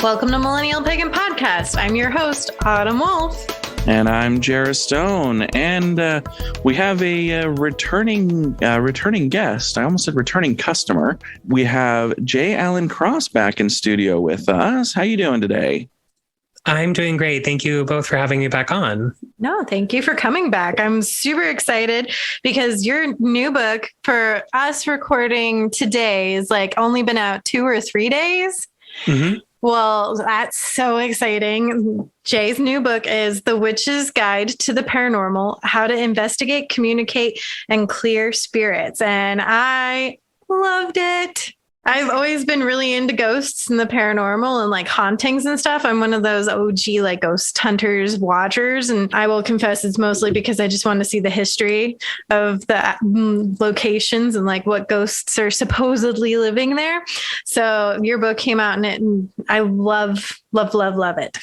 Welcome to Millennial Pagan Podcast. I'm your host, Autumn Wolf. And I'm Jera Stone, and we have a returning guest. I almost said returning customer. We have J. Allen Cross back in studio with us. How you doing today? I'm doing great. Thank you both for having me back on. No, thank you for coming back. I'm super excited because your new book for us recording today is like only been out 2 or 3 days. Mm-hmm. Well, that's so exciting. Jay's new book is The Witch's Guide to the Paranormal, How to Investigate, Communicate, and Clear Spirits. And I loved it. I've always been really into ghosts and the paranormal and like hauntings and stuff. I'm one of those OG like ghost hunters, watchers. And I will confess it's mostly because I just want to see the history of the locations and like what ghosts are supposedly living there. So your book came out and I love it.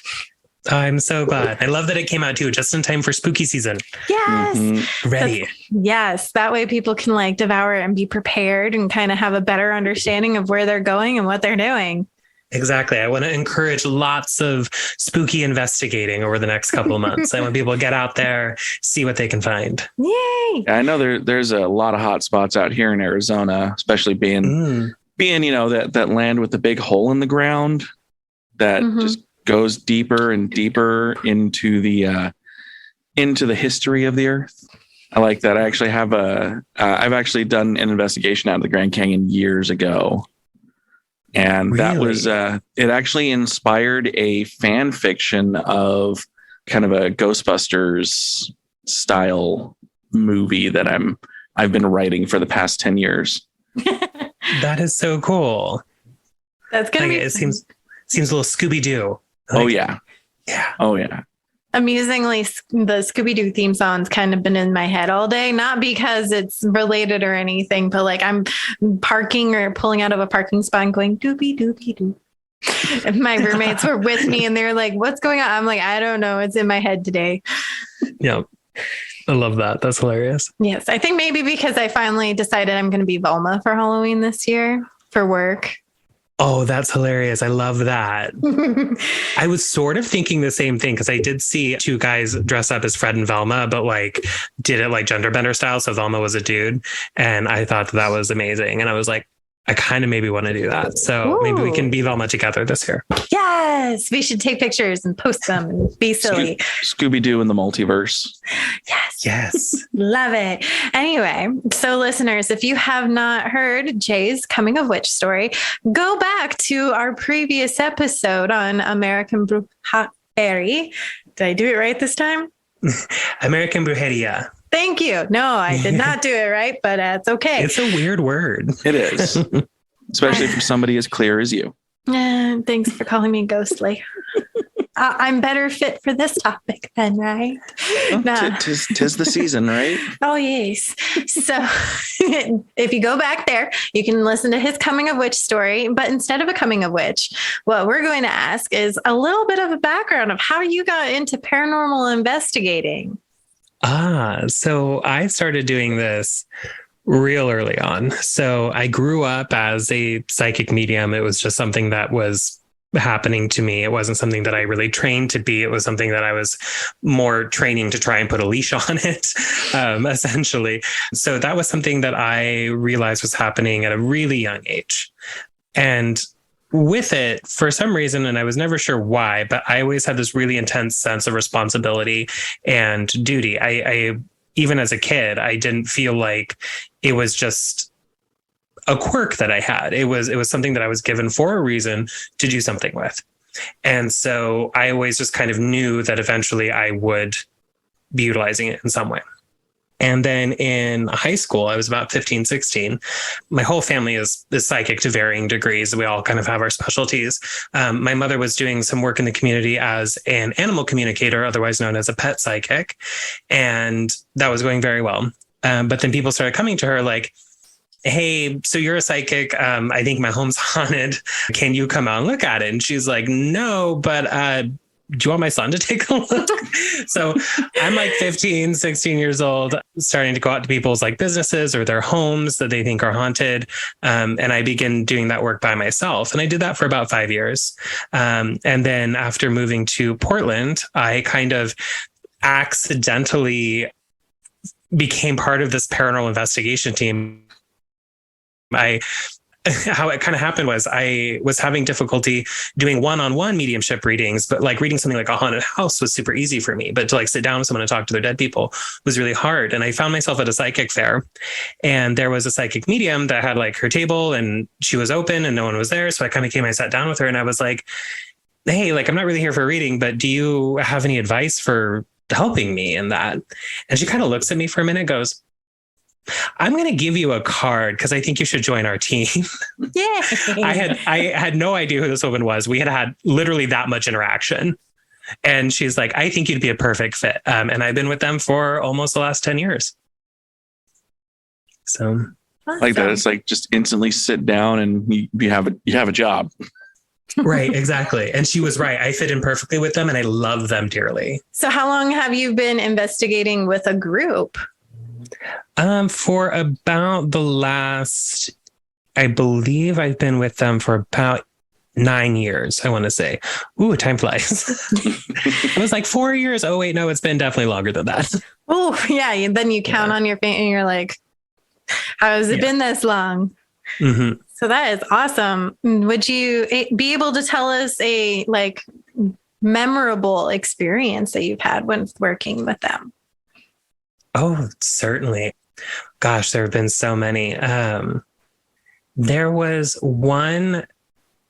I'm so glad. I love that it came out too, just in time for spooky season. Yes. Mm-hmm. Ready. Yes. That way people can like devour it and be prepared and kind of have a better understanding of where they're going and what they're doing. Exactly. I want to encourage lots of spooky investigating over the next couple of months. I want people to get out there, see what they can find. Yay. I know there's a lot of hot spots out here in Arizona, especially being, you know, that land with the big hole in the ground that just goes deeper and deeper into the history of the earth. I like that. I actually have I've actually done an investigation out of the Grand Canyon years ago. And that was, it actually inspired a fan fiction of kind of a Ghostbusters style movie that I've been writing for the past 10 years. That is so cool. That's going to be... It seems a little Scooby-Doo. Oh, yeah. Yeah. Oh, yeah. Amusingly, the Scooby-Doo theme song's kind of been in my head all day, not because it's related or anything, but like I'm parking or pulling out of a parking spot and going doopy doopy doo. And my roommates were with me and they're like, what's going on? I'm like, I don't know. It's in my head today. Yeah. I love that. That's hilarious. Yes. I think maybe because I finally decided I'm going to be Velma for Halloween this year for work. Oh, that's hilarious. I love that. I was sort of thinking the same thing because I did see 2 guys dress up as Fred and Velma, but like did it like gender bender style. So Velma was a dude. And I thought that was amazing. And I was like, I kind of maybe want to do that. So maybe we can be Velma together this year. Yes. We should take pictures and post them and be silly. Scooby-Doo in the multiverse. Yes. Love it. Anyway, so listeners, if you have not heard Jay's Coming of Witch story, go back to our previous episode on American Brujeria. Did I do it right this time? American Brujeria. Thank you. No, I did not do it right, but it's okay. It's a weird word. It is. Especially from somebody as clear as you. Thanks for calling me ghostly. I'm better fit for this topic then, right? Well, tis the season, right? Oh, yes. So if you go back there, you can listen to his Coming of Witch story. But instead of a Coming of Witch, what we're going to ask is a little bit of a background of how you got into paranormal investigating. So I started doing this real early on. So I grew up as a psychic medium. It was just something that was happening to me. It wasn't something that I really trained to be. It was something that I was more training to try and put a leash on it, essentially. So that was something that I realized was happening at a really young age. And with it, for some reason, and I was never sure why, but I always had this really intense sense of responsibility and duty. I even as a kid, I didn't feel like it was just a quirk that I had. It was something that I was given for a reason to do something with. And so I always just kind of knew that eventually I would be utilizing it in some way. And then in high school, I was about 15, 16. My whole family is psychic to varying degrees. We all kind of have our specialties. My mother was doing some work in the community as an animal communicator, otherwise known as a pet psychic. And that was going very well. But then people started coming to her like, hey, so you're a psychic. I think my home's haunted. Can you come out and look at it? And she's like, no, but do you want my son to take a look? So I'm like 15, 16 years old, starting to go out to people's like businesses or their homes that they think are haunted. And I begin doing that work by myself. And I did that for about 5 years. And then after moving to Portland, I kind of accidentally became part of this paranormal investigation team. How it kind of happened was I was having difficulty doing one-on-one mediumship readings, but like reading something like a haunted house was super easy for me. But to like sit down with someone and talk to their dead people was really hard. And I found myself at a psychic fair, and there was a psychic medium that had like her table and she was open and no one was there. So I kind of came, I sat down with her and I was like, hey, like, I'm not really here for a reading, but do you have any advice for helping me in that? And she kind of looks at me for a minute, goes, I'm going to give you a card because I think you should join our team. Yeah. I had no idea who this woman was. We had literally that much interaction. And she's like, I think you'd be a perfect fit. And I've been with them for almost the last 10 years. So awesome. Like that. It's like just instantly sit down and you have a job. Right, exactly. And she was right. I fit in perfectly with them and I love them dearly. So how long have you been investigating with a group? For about the last, I believe I've been with them for about 9 years, I want to say. Ooh, time flies. It was like 4 years. Oh, wait, no, it's been definitely longer than that. Oh, yeah. And then you count on your feet and you're like, how has it been this long? Mm-hmm. So that is awesome. Would you be able to tell us a like memorable experience that you've had when working with them? Oh, certainly. Gosh, there have been so many. There was one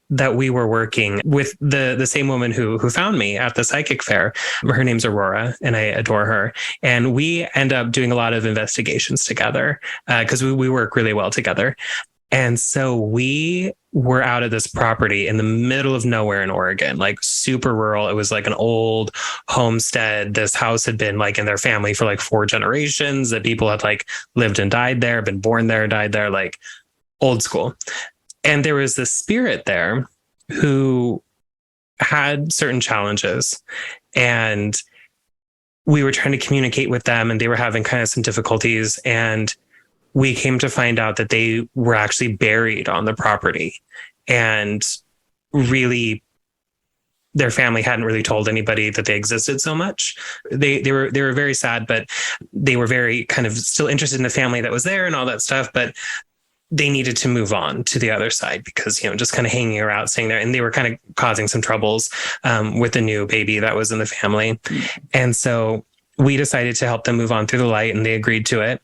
that we were working with the same woman who found me at the psychic fair. Her name's Aurora, and I adore her. And we end up doing a lot of investigations together because we work really well together. And so we were out at this property in the middle of nowhere in Oregon, like super rural. It was like an old homestead. This house had been like in their family for like 4 generations, that people had like lived and died there, been born there, died there, like old school. And there was this spirit there who had certain challenges, and we were trying to communicate with them and they were having kind of some difficulties. And we came to find out that they were actually buried on the property, and really their family hadn't really told anybody that they existed so much. They were very sad, but they were very kind of still interested in the family that was there and all that stuff. But they needed to move on to the other side because, just kind of hanging around, staying there. And they were kind of causing some troubles with the new baby that was in the family. And so we decided to help them move on through the light, and they agreed to it.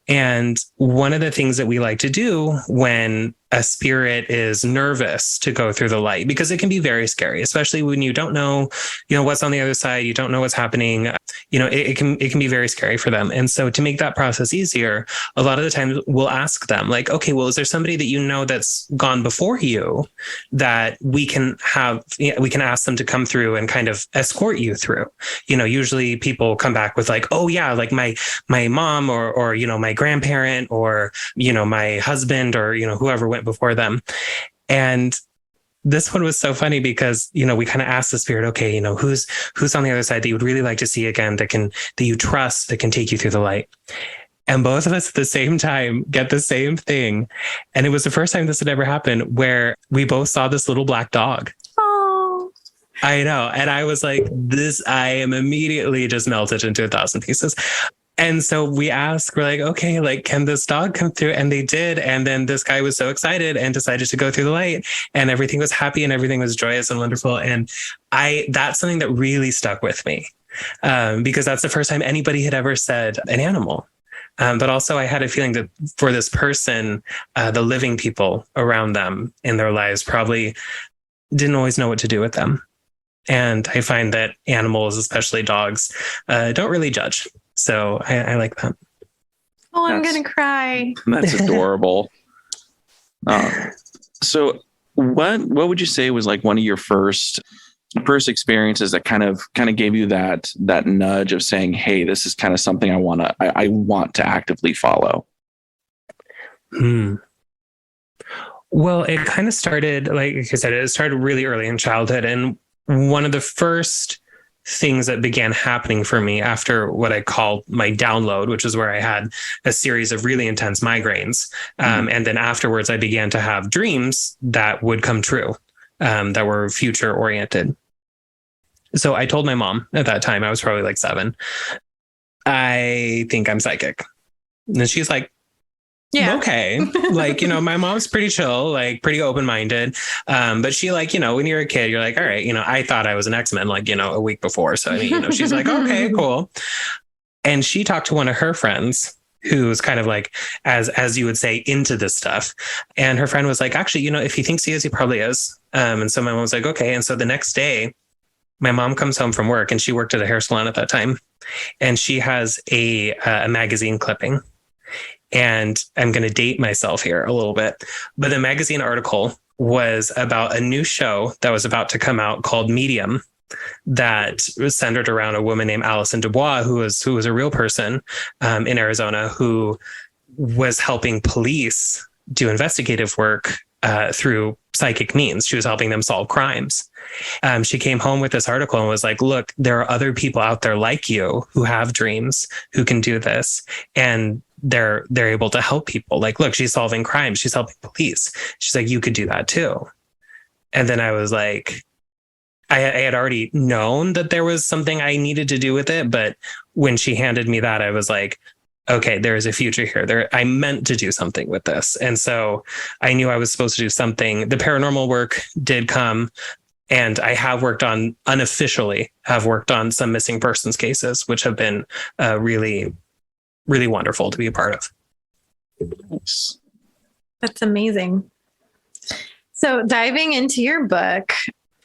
And one of the things that we like to do when a spirit is nervous to go through the light, because it can be very scary, especially when you don't know, what's on the other side, you don't know what's happening, it can be very scary for them. And so to make that process easier, a lot of the times we'll ask them like, okay, well, is there somebody that that's gone before you that we can ask them to come through and kind of escort you through? Usually people come back with like, oh yeah, like my mom or my grandparent or, my husband or, whoever went before them. And this one was so funny because, we kind of asked the spirit, okay, who's on the other side that you would really like to see again, that you trust, that can take you through the light. And both of us at the same time get the same thing. And it was the first time this had ever happened, where we both saw this little black dog. Oh, I know. And I was like, I am immediately just melted into 1,000 pieces. And so we asked, we're like, okay, like, can this dog come through? And they did. And then this guy was so excited and decided to go through the light, and everything was happy and everything was joyous and wonderful. And that's something that really stuck with me because that's the first time anybody had ever said an animal. But also I had a feeling that for this person, the living people around them in their lives probably didn't always know what to do with them. And I find that animals, especially dogs, don't really judge. So I like that. Oh, I'm going to cry. That's adorable. So what would you say was like one of your first experiences that kind of gave you that nudge of saying, hey, this is kind of something I want to actively follow? Well, it kind of started, like I said, it started really early in childhood. And one of the first things that began happening for me after what I call my download, which is where I had a series of really intense migraines. And then afterwards, I began to have dreams that would come true, that were future oriented. So I told my mom at that time, I was probably like 7, I think I'm psychic. And she's like, yeah, okay. Like, my mom's pretty chill, like pretty open-minded. But she like, when you're a kid, you're like, all right, I thought I was an X-Men like, a week before. So, I mean, she's like, okay, cool. And she talked to one of her friends who's kind of like, as you would say, into this stuff. And her friend was like, actually, if he thinks he is, he probably is. And so my mom was like, okay. And so the next day, my mom comes home from work, and she worked at a hair salon at that time. And she has a magazine clipping. And I'm going to date myself here a little bit, but the magazine article was about a new show that was about to come out called Medium, that was centered around a woman named Alison Dubois, who was a real person in Arizona, who was helping police do investigative work through psychic means. She was helping them solve crimes. She came home with this article and was like, look, there are other people out there like you who have dreams, who can do this. And they're able to help people. Like, look, she's solving crimes. She's helping police. She's like, you could do that too. And then I was like, I had already known that there was something I needed to do with it. But when she handed me that, I was like, okay, there is a future here. I meant to do something with this. And so I knew I was supposed to do something. The paranormal work did come. And I have unofficially worked on some missing persons cases, which have been really, really wonderful to be a part of. That's amazing. So diving into your book,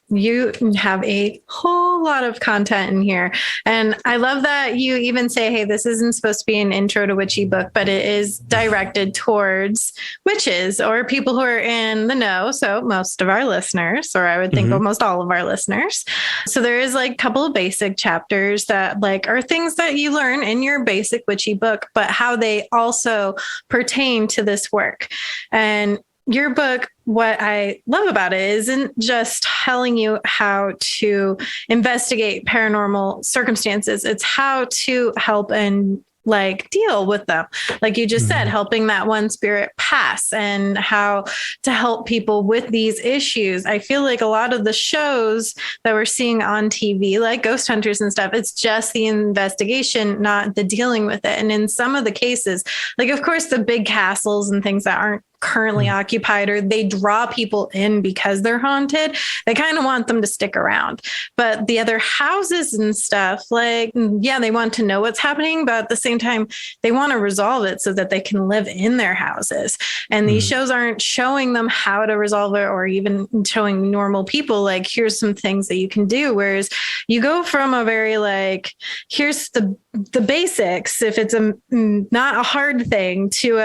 you have a whole lot of content in here. And I love that you even say, hey, this isn't supposed to be an intro to witchy book, but it is directed towards witches or people who are in the know. So most of our listeners, or I would think almost all of our listeners. So there is like a couple of basic chapters that like are things that you learn in your basic witchy book, but how they also pertain to this work. And your book, what I love about it isn't just telling you how to investigate paranormal circumstances. It's how to help and like deal with them. Like you just said, helping that one spirit pass and how to help people with these issues. I feel like a lot of the shows that we're seeing on TV, like Ghost Hunters and stuff, it's just the investigation, not the dealing with it. And in some of the cases, like, of course, the big castles and things that aren't currently occupied, or they draw people in because they're haunted, they kind of want them to stick around. But the other houses and stuff, like, yeah, they want to know what's happening, but at the same time, they want to resolve it so that they can live in their houses. And these shows aren't showing them how to resolve it, or even showing normal people, like, here's some things that you can do. Whereas you go from a very like, here's the basics, if it's not a hard thing, to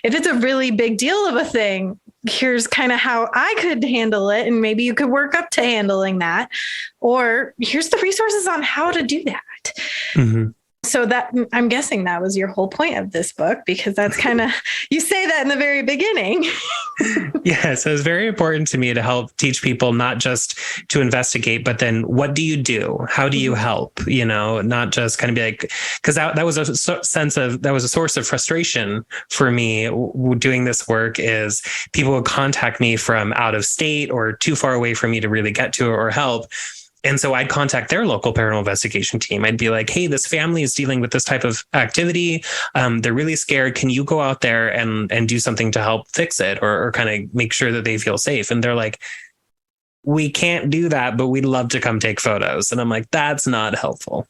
if it's a really big deal of a thing, here's kind of how I could handle it. And maybe you could work up to handling that. Or here's the resources on how to do that. So that, I'm guessing that was your whole point of this book, because that's kind of, you say that in the very beginning. Yes, it was very important to me to help teach people not just to investigate, but then what do you do? How do you help? Not just kind of be like, because that was a source of frustration for me doing this work, is people would contact me from out of state or too far away for me to really get to or help. And so I'd contact their local paranormal investigation team. I'd be like, hey, this family is dealing with this type of activity. They're really scared. Can you go out there and do something to help fix it, or kind of make sure that they feel safe? And they're like, we can't do that, but we'd love to come take photos. And I'm like, that's not helpful.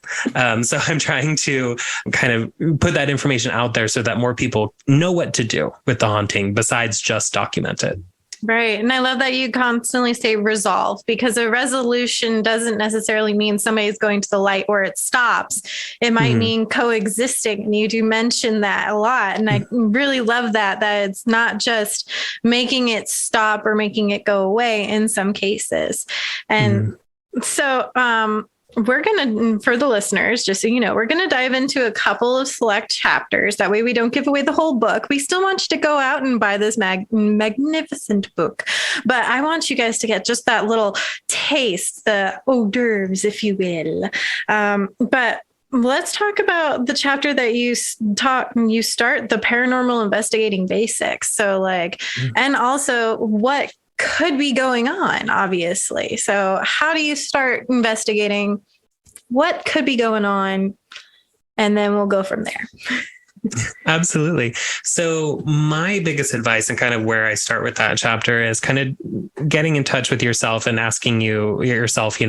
So I'm trying to kind of put that information out there so that more people know what to do with the haunting besides just document it. Right. And I love that you constantly say resolve, because a resolution doesn't necessarily mean somebody's going to the light where it stops. It might mean coexisting. And you do mention that a lot. And I really love that it's not just making it stop or making it go away in some cases. And so we're going to, for the listeners, just so you know, we're going to dive into a couple of select chapters. That way we don't give away the whole book. We still want you to go out and buy this magnificent book. But I want you guys to get just that little taste, the hors d'oeuvres, if you will. But let's talk about the chapter that you start, the paranormal investigating basics. So and also what could be going on, obviously. So how do you start investigating what could be going on? And then we'll go from there. Absolutely. So my biggest advice and kind of where I start with that chapter is kind of getting in touch with yourself and asking yourself,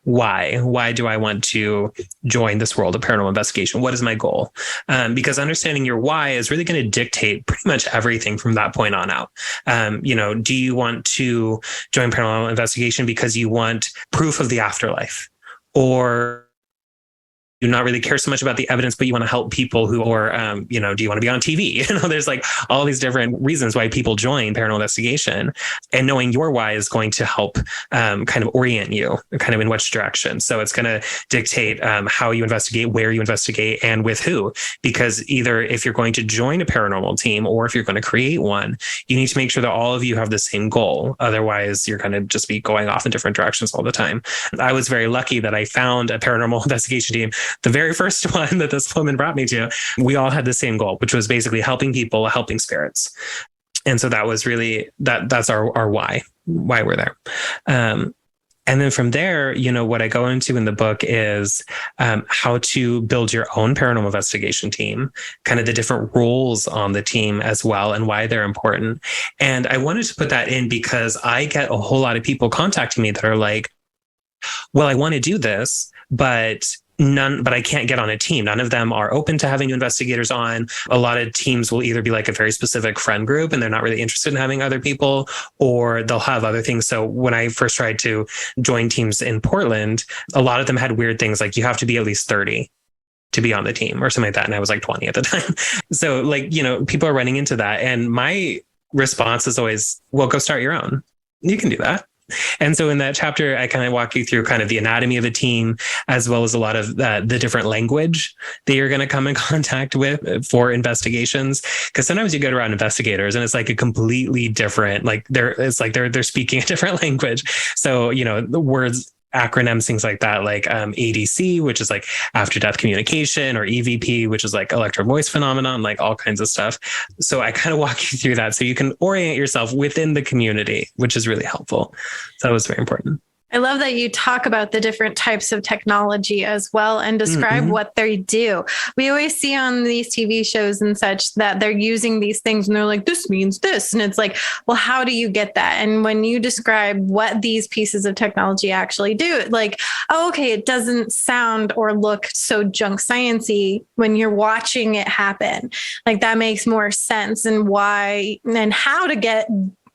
why do I want to join this world of paranormal investigation? What is my goal? Because understanding your why is really going to dictate pretty much everything from that point on out. Do you want to join paranormal investigation because you want proof of the afterlife, or do not really care so much about the evidence, but you want to help people do you want to be on TV? There's all these different reasons why people join paranormal investigation, and knowing your why is going to help kind of orient you kind of in which direction. So it's going to dictate how you investigate, where you investigate, and with who, because either if you're going to join a paranormal team or if you're going to create one, you need to make sure that all of you have the same goal. Otherwise, you're going to just be going off in different directions all the time. I was very lucky that I found a paranormal investigation team. The very first one that this woman brought me to, we all had the same goal, which was basically helping people, helping spirits. And so that was really, that's our why we're there. And then from there, what I go into in the book is how to build your own paranormal investigation team, kind of the different roles on the team as well, and why they're important. And I wanted to put that in because I get a whole lot of people contacting me that are like, well, I want to do this, but I can't get on a team. None of them are open to having investigators on. A lot of teams will either be a very specific friend group and they're not really interested in having other people, or they'll have other things. So when I first tried to join teams in Portland, a lot of them had weird things like you have to be at least 30 to be on the team or something like that. And I was 20 at the time. So people are running into that. And my response is always, well, go start your own. You can do that. And so in that chapter, I kind of walk you through kind of the anatomy of a team, as well as a lot of the different language that you're going to come in contact with for investigations. Because sometimes you get around investigators and it's a completely different, they're speaking a different language. So, the words, acronyms, things like that, ADC, which is after death communication, or EVP, which is electro voice phenomenon, all kinds of stuff. So I kind of walk you through that so you can orient yourself within the community, which is really helpful. So that was very important. I love that you talk about the different types of technology as well and describe what they do. We always see on these TV shows and such that they're using these things and they're like, this means this. And it's well, how do you get that? And when you describe what these pieces of technology actually do, oh, okay, it doesn't sound or look so junk sciencey when you're watching it happen. That makes more sense, and why and how to get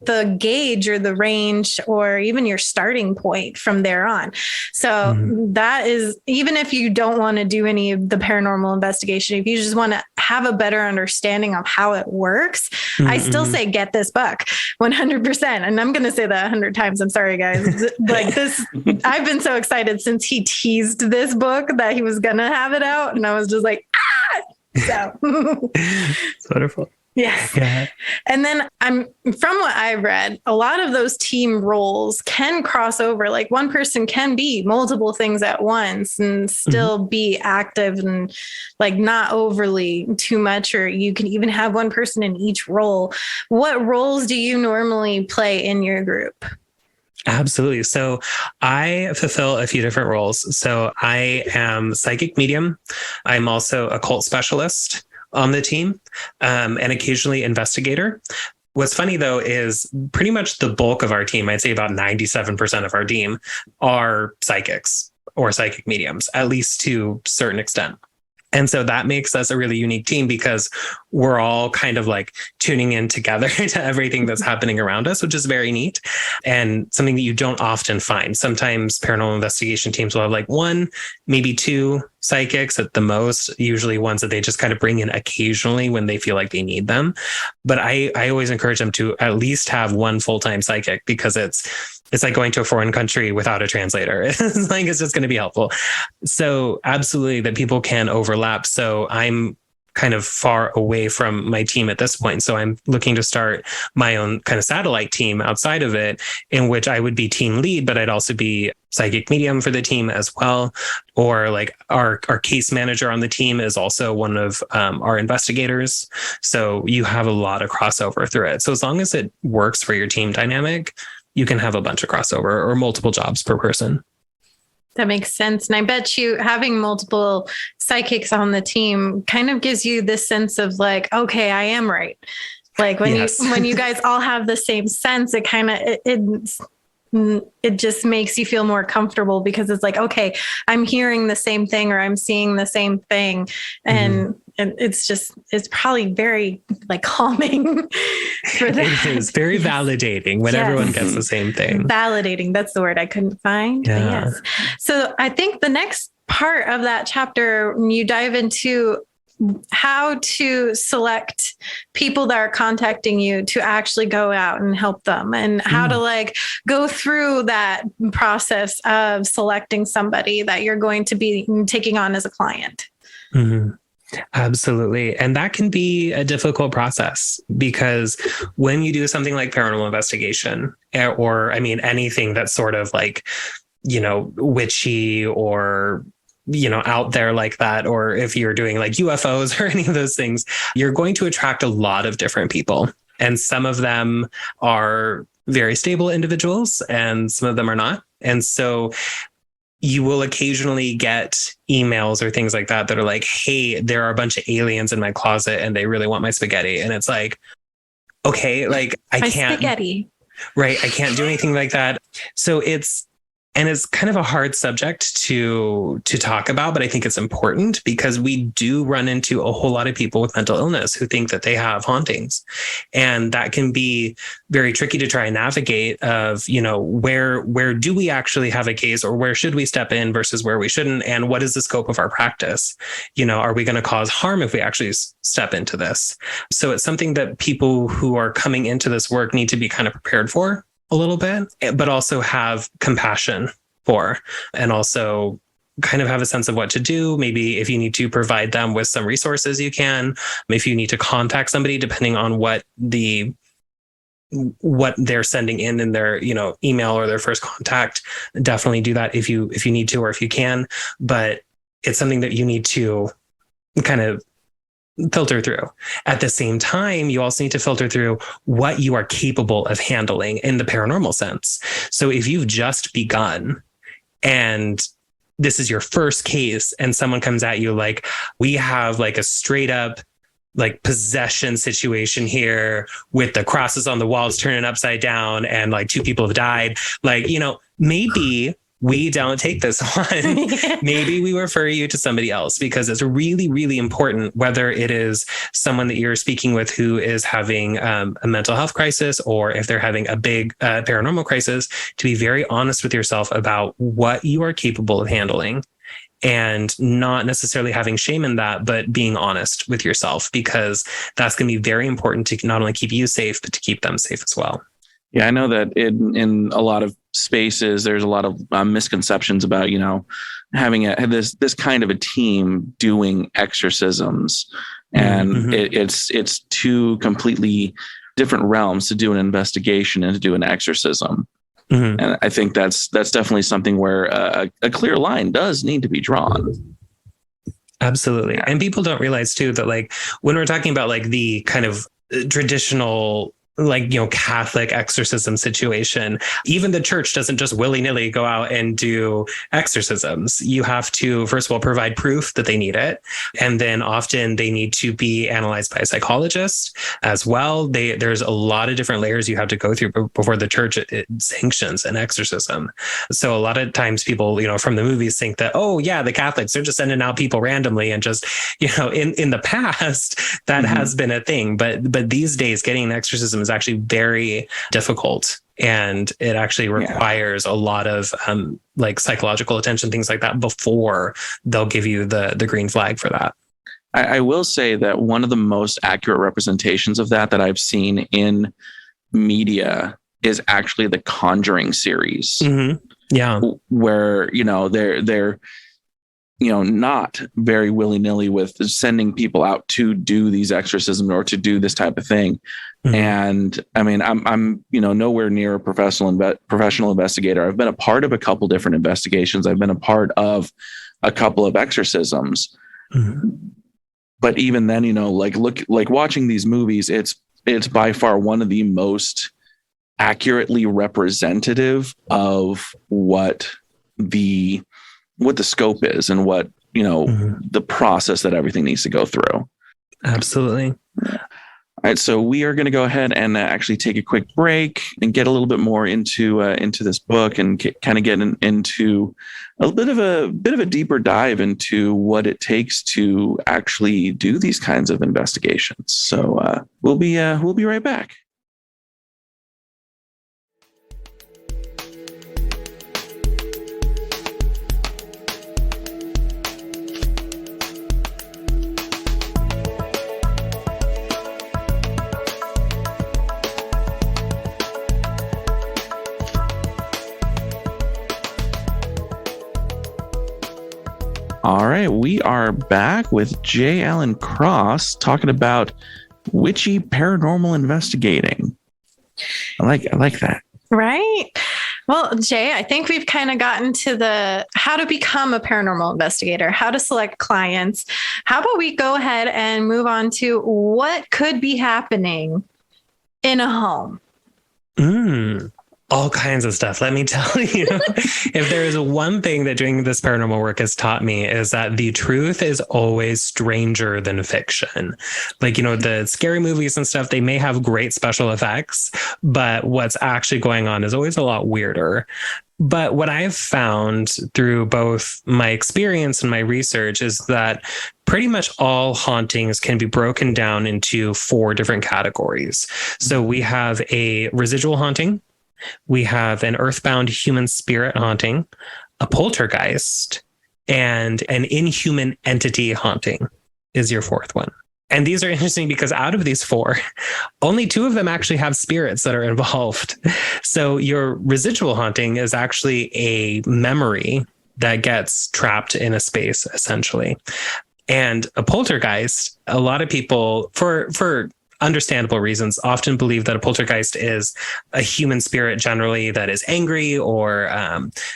the gauge or the range or even your starting point from there on. So that is, even if you don't want to do any of the paranormal investigation, if you just want to have a better understanding of how it works, I still say get this book 100%. And I'm going to say that 100 times. I'm sorry, guys. This, I've been so excited since he teased this book that he was going to have it out. And I was just So it's wonderful. Yes. Yeah. And then from what I've read, a lot of those team roles can cross over. One person can be multiple things at once and still be active and not overly too much, or you can even have one person in each role. What roles do you normally play in your group? Absolutely. So I fulfill a few different roles. So I am psychic medium. I'm also occult specialist on the team, and occasionally investigator. What's funny though is pretty much the bulk of our team, I'd say about 97% of our team, are psychics or psychic mediums, at least to a certain extent. And so that makes us a really unique team because we're all kind of tuning in together to everything that's happening around us, which is very neat and something that you don't often find. Sometimes paranormal investigation teams will have one, maybe two psychics at the most, usually ones that they just kind of bring in occasionally when they feel like they need them. But I always encourage them to at least have one full-time psychic, because it's it's like going to a foreign country without a translator. It's like, it's just going to be helpful. So absolutely that people can overlap. So I'm kind of far away from my team at this point. So I'm looking to start my own kind of satellite team outside of it, in which I would be team lead, but I'd also be psychic medium for the team as well. Or like our case manager on the team is also one of our investigators. So you have a lot of crossover through it. So as long as it works for your team dynamic, you can have a bunch of crossover or multiple jobs per person. That makes sense. And I bet you having multiple psychics on the team kind of gives you this sense of like, okay, I am right. Like when when you guys all have the same sense, it kind of, it just makes you feel more comfortable because it's like, okay, I'm hearing the same thing or I'm seeing the same thing. And it's probably very like calming for that. It is very validating when everyone gets the same thing. Validating. That's the word I couldn't find. Yeah. Yes. So I think the next part of that chapter, you dive into how to select people that are contacting you to actually go out and help them, and how to like go through that process of selecting somebody that you're going to be taking on as a client. Mm-hmm. Absolutely. And that can be a difficult process because when you do something like paranormal investigation or, I mean, anything that's sort of like, you know, witchy or, you know, out there like that, or if you're doing like UFOs or any of those things, you're going to attract a lot of different people. And some of them are very stable individuals and some of them are not. And so you will occasionally get emails or things like that that are like, hey, there are a bunch of aliens in my closet and they really want my spaghetti. And it's like, okay, like I can't. Spaghetti. Right. I can't do anything like that. So it's kind of a hard subject to talk about, but I think it's important because we do run into a whole lot of people with mental illness who think that they have hauntings. And that can be very tricky to try and navigate of, you know, where do we actually have a case or where should we step in versus where we shouldn't? And what is the scope of our practice? You know, are we going to cause harm if we actually step into this? So it's something that people who are coming into this work need to be kind of prepared for a little bit, but also have compassion for, and also kind of have a sense of what to do. Maybe if you need to provide them with some resources, you can. If you need to contact somebody, depending on what they're sending in their, you know, email or their first contact, definitely do that if you need to or if you can. But it's something that you need to kind of filter through. At the same time, you also need to filter through what you are capable of handling in the paranormal sense. So if you've just begun and this is your first case and someone comes at you like, we have like a straight up like possession situation here with the crosses on the walls turning upside down and like 2 people have died, like, you know, maybe we don't take this one. Maybe we refer you to somebody else because it's really, really important, whether it is someone that you're speaking with who is having a mental health crisis or if they're having a big paranormal crisis, to be very honest with yourself about what you are capable of handling and not necessarily having shame in that, but being honest with yourself, because that's going to be very important to not only keep you safe, but to keep them safe as well. Yeah, I know that in a lot of spaces, there's a lot of misconceptions about, you know, having this kind of a team doing exorcisms, and it's 2 completely different realms to do an investigation and to do an exorcism. And I think that's definitely something where a clear line does need to be drawn. Absolutely. Yeah. And people don't realize too that like when we're talking about like the kind of traditional, like, you know, Catholic exorcism situation, even the church doesn't just willy-nilly go out and do exorcisms. You have to, first of all, provide proof that they need it. And then often they need to be analyzed by a psychologist as well. There's a lot of different layers you have to go through before the church it sanctions an exorcism. So a lot of times people, you know, from the movies think that, oh yeah, the Catholics, they're just sending out people randomly and just, you know, in the past that has been a thing. But these days getting an exorcism is actually very difficult, and it actually requires a lot of like psychological attention, things like that, before they'll give you the green flag for that. I will say that one of the most accurate representations of that I've seen in media is actually the Conjuring series. Mm-hmm. Yeah. Where, they're not very willy-nilly with sending people out to do these exorcisms or to do this type of thing. Mm-hmm. And I mean, I'm nowhere near a professional investigator. I've been a part of a couple different investigations. I've been a part of a couple of exorcisms. Mm-hmm. But even then, like watching these movies, it's by far one of the most accurately representative of what the scope is and what, the process that everything needs to go through. Absolutely. All right. So we are going to go ahead and actually take a quick break and get a little bit more into this book and kind of get into a bit of a deeper dive into what it takes to actually do these kinds of investigations. So we'll be right back. All right, we are back with J. Allen Cross talking about witchy paranormal investigating. I like that. Right. Well, Jay, I think we've kind of gotten to the how to become a paranormal investigator, how to select clients. How about we go ahead and move on to what could be happening in a home? All kinds of stuff. Let me tell you, if there is one thing that doing this paranormal work has taught me is that the truth is always stranger than fiction. Like, the scary movies and stuff, they may have great special effects, but what's actually going on is always a lot weirder. But what I've found through both my experience and my research is that pretty much all hauntings can be broken down into 4 different categories. So we have a residual haunting. We have an earthbound human spirit haunting, a poltergeist, and an inhuman entity haunting is your 4th one. And these are interesting because out of these 4, only 2 of them actually have spirits that are involved. So your residual haunting is actually a memory that gets trapped in a space, essentially. And a poltergeist, a lot of people, for understandable reasons, often believe that a poltergeist is a human spirit generally that is angry or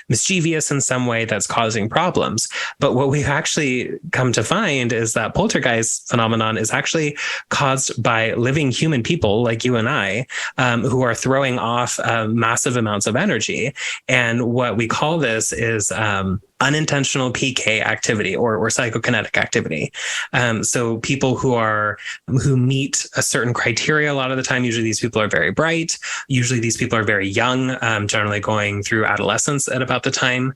mischievous in some way that's causing problems. But what we've actually come to find is that poltergeist phenomenon is actually caused by living human people like you and I, who are throwing off massive amounts of energy. And what we call this is unintentional PK activity or psychokinetic activity. So people who meet a certain criteria a lot of the time, usually these people are very bright. Usually these people are very young, generally going through adolescence at about the time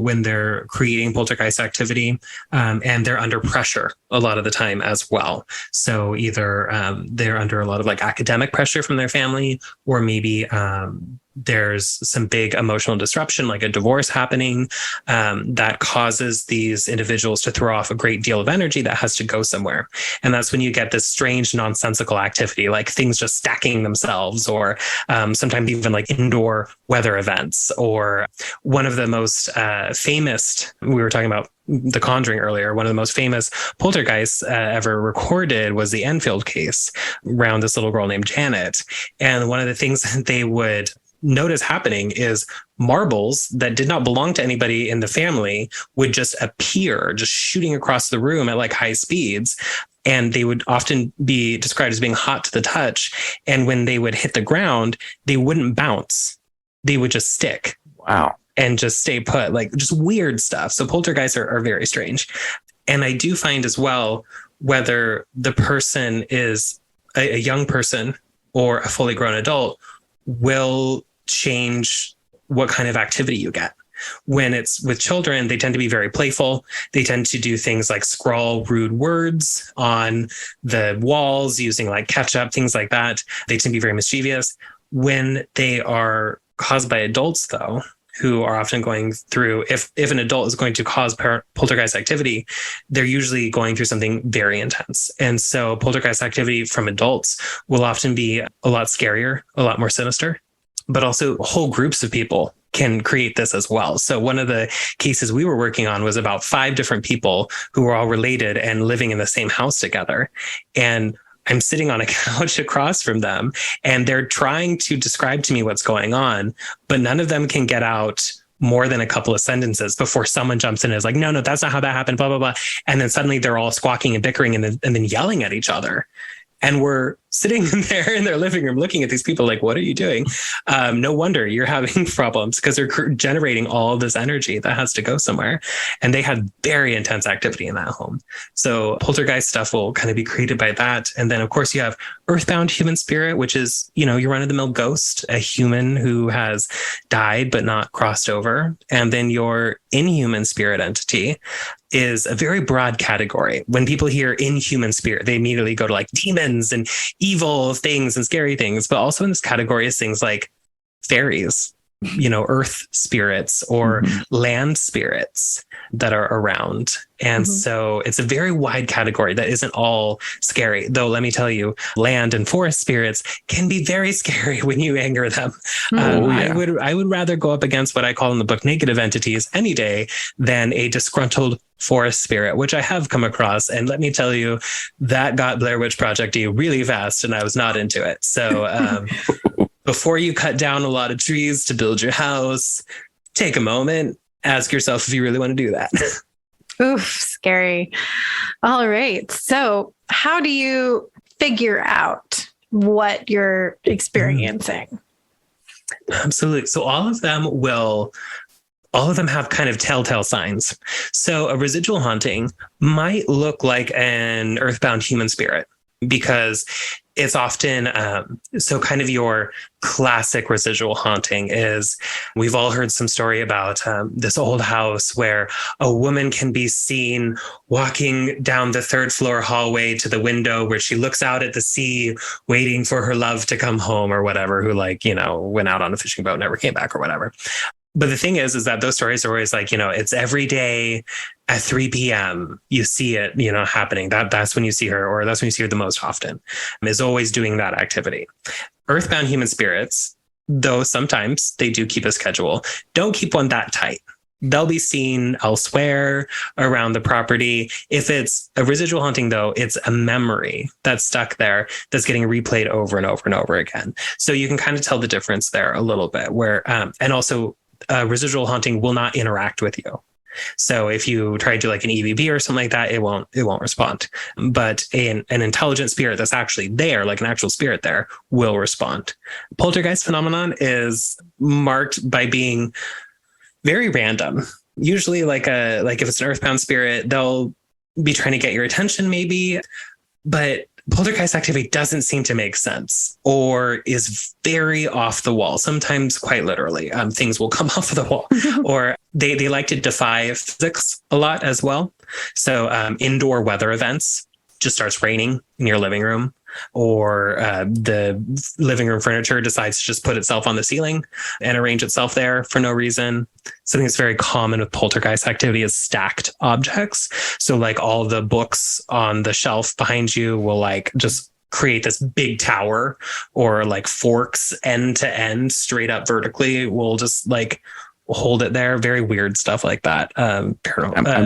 when they're creating poltergeist activity. And they're under pressure a lot of the time as well. So either they're under a lot of academic pressure from their family, or maybe there's some big emotional disruption, like a divorce happening, that causes these individuals to throw off a great deal of energy that has to go somewhere. And that's when you get this strange, nonsensical activity, like things just stacking themselves, or sometimes even like indoor weather events. Or one of the most famous, we were talking about The Conjuring earlier, one of the most famous poltergeists ever recorded was the Enfield case around this little girl named Janet. And one of the things that they would notice happening is marbles that did not belong to anybody in the family would just appear, just shooting across the room at high speeds. And they would often be described as being hot to the touch. And when they would hit the ground, they wouldn't bounce. They would just stick. Wow. And just stay put, just weird stuff. So poltergeists are very strange. And I do find as well, whether the person is a young person or a fully grown adult, will change what kind of activity you get. When it's with children, they tend to be very playful. They tend to do things like scrawl rude words on the walls using ketchup, things like that. They tend to be very mischievous. When they are caused by adults, though, who are often going through, if an adult is going to cause poltergeist activity, they're usually going through something very intense. And so poltergeist activity from adults will often be a lot scarier, a lot more sinister. but also whole groups of people can create this as well. So one of the cases we were working on was about 5 different people who were all related and living in the same house together. And I'm sitting on a couch across from them, and they're trying to describe to me what's going on, but none of them can get out more than a couple of sentences before someone jumps in and is like, no, that's not how that happened, blah, blah, blah. And then suddenly they're all squawking and bickering and then yelling at each other. And we're sitting there in their living room looking at these people like, what are you doing? No wonder you're having problems, because they're generating all this energy that has to go somewhere. And they had very intense activity in that home. So poltergeist stuff will kind of be created by that. And then, of course, you have earthbound human spirit, which is, your run-of-the-mill ghost, a human who has died but not crossed over. And then your inhuman spirit entity is a very broad category. When people hear inhuman spirit, they immediately go to like demons and evil things and scary things. But also in this category is things like fairies, earth spirits or land spirits that are around. And so it's a very wide category that isn't all scary. Though, let me tell you, land and forest spirits can be very scary when you anger them. I would rather go up against what I call in the book negative entities any day than a disgruntled forest spirit, which I have come across. And let me tell you, that got Blair Witch Project-y really fast, and I was not into it. So before you cut down a lot of trees to build your house, take a moment, ask yourself if you really want to do that. Oof, scary. All right. So how do you figure out what you're experiencing? Absolutely. So all of them have kind of telltale signs. So a residual haunting might look like an earthbound human spirit, because it's often, so kind of your classic residual haunting is, we've all heard some story about this old house where a woman can be seen walking down the 3rd floor hallway to the window where she looks out at the sea, waiting for her love to come home or whatever, who went out on a fishing boat and never came back or whatever. But the thing is that those stories are always like, it's every day at 3 p.m. you see it, happening. That's when you see her, or that's when you see her the most often, is always doing that activity. Earthbound human spirits, though sometimes they do keep a schedule, don't keep one that tight. They'll be seen elsewhere around the property. If it's a residual haunting, though, it's a memory that's stuck there that's getting replayed over and over and over again. So you can kind of tell the difference there a little bit, where, and also, residual haunting will not interact with you. So if you try to do like an EVP or something like that, it won't respond. But an intelligent spirit that's actually there, like an actual spirit there, will respond. Poltergeist phenomenon is marked by being very random. Usually like if it's an earthbound spirit, they'll be trying to get your attention maybe, but poltergeist activity doesn't seem to make sense or is very off the wall. Sometimes quite literally, things will come off of the wall, or they like to defy physics a lot as well. So indoor weather events, just starts raining in your living room, or the living room furniture decides to just put itself on the ceiling and arrange itself there for no reason. Something that's very common with poltergeist activity is stacked objects. So like all the books on the shelf behind you will like just create this big tower, or like forks end to end straight up vertically will just like hold it there. Very weird stuff like that. I'm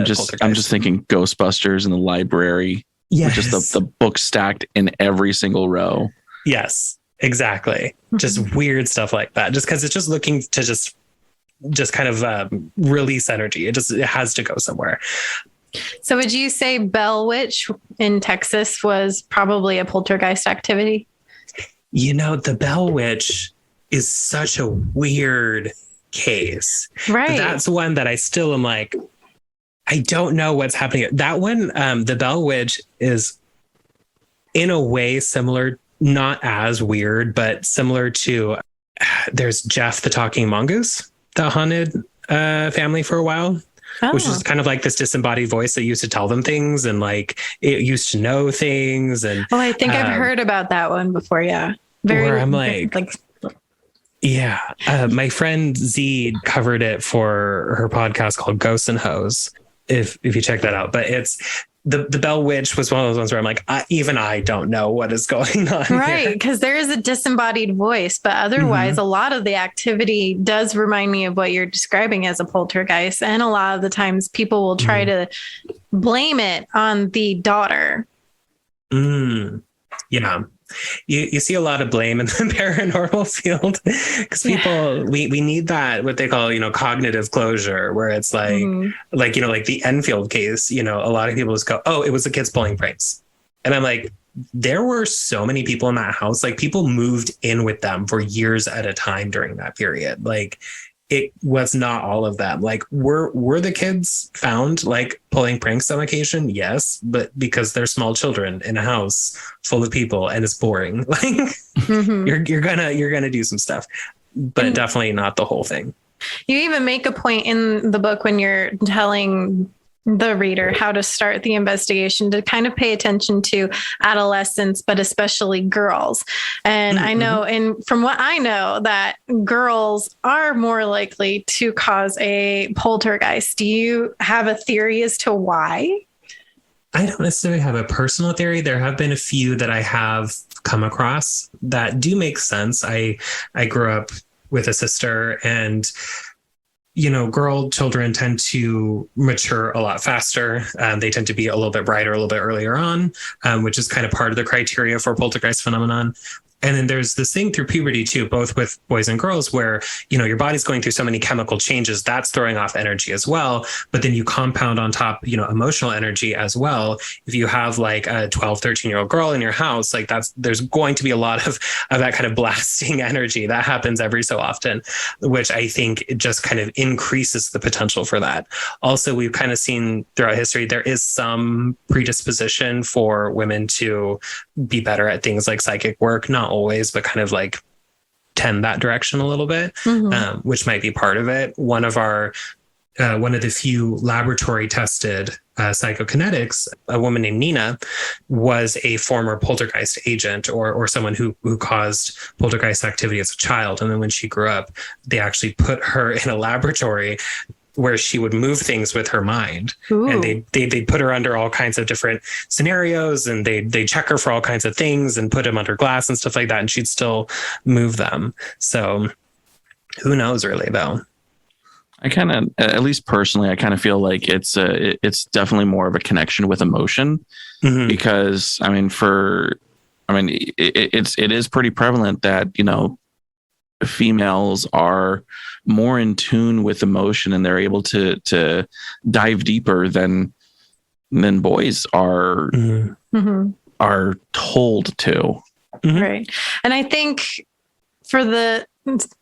just thinking Ghostbusters in the library. Yes. Just the book stacked in every single row. Yes, exactly. Just weird stuff like that. Just because it's just looking to just kind of release energy. It has to go somewhere. So would you say Bell Witch in Texas was probably a poltergeist activity? The Bell Witch is such a weird case. Right. That's one that I still am like, I don't know what's happening. That one, the Bell Witch, is in a way similar, not as weird, but similar to, there's Jeff the Talking Mongoose that haunted a family for a while, which is kind of like this disembodied voice that used to tell them things, and like it used to know things. And I think I've heard about that one before. Yeah. Where I'm like yeah. My friend Z covered it for her podcast called Ghosts and Hoes. If you check that out, but the Bell Witch was one of those ones where I'm like, even I don't know what is going on. Right. Because there is a disembodied voice, but otherwise, a lot of the activity does remind me of what you're describing as a poltergeist. And a lot of the times people will try to blame it on the daughter. Yeah. You see a lot of blame in the paranormal field because people, we need that, what they call, cognitive closure, where it's like, like the Enfield case, a lot of people just go, oh, it was the kids pulling pranks. And I'm like, there were so many people in that house, like people moved in with them for years at a time during that period. Like it was not all of them. Like were the kids found like pulling pranks on occasion? Yes, but because they're small children in a house full of people and it's boring, like you're gonna do some stuff, but definitely not the whole thing. You even make a point in the book when you're telling the reader how to start the investigation to kind of pay attention to adolescents, but especially girls. And I know, and from what I know, that girls are more likely to cause a poltergeist. Do you have a theory as to why? I don't necessarily have a personal theory. There have been a few that I have come across that do make sense. I grew up with a sister, and girl children tend to mature a lot faster. They tend to be a little bit brighter, a little bit earlier on, which is kind of part of the criteria for poltergeist phenomenon. And then there's this thing through puberty too, both with boys and girls, where, your body's going through so many chemical changes, that's throwing off energy as well. But then you compound on top, emotional energy as well. If you have like a 12, 13-year-old girl in your house, like there's going to be a lot of that kind of blasting energy that happens every so often, which I think it just kind of increases the potential for that. Also, we've kind of seen throughout history, there is some predisposition for women to be better at things like psychic work, not always, but kind of like tend that direction a little bit, which might be part of it. One of the few laboratory tested psychokinetics, a woman named Nina, was a former poltergeist agent or someone who caused poltergeist activity as a child. And then when she grew up, they actually put her in a laboratory where she would move things with her mind. Ooh. And they put her under all kinds of different scenarios, and they check her for all kinds of things and put them under glass and stuff like that. And she'd still move them. So who knows really though? I kind of, at least personally, I kind of feel like it's definitely more of a connection with emotion, because it is pretty prevalent that, females are more in tune with emotion, and they're able to dive deeper than boys are told to. Right. And I think for the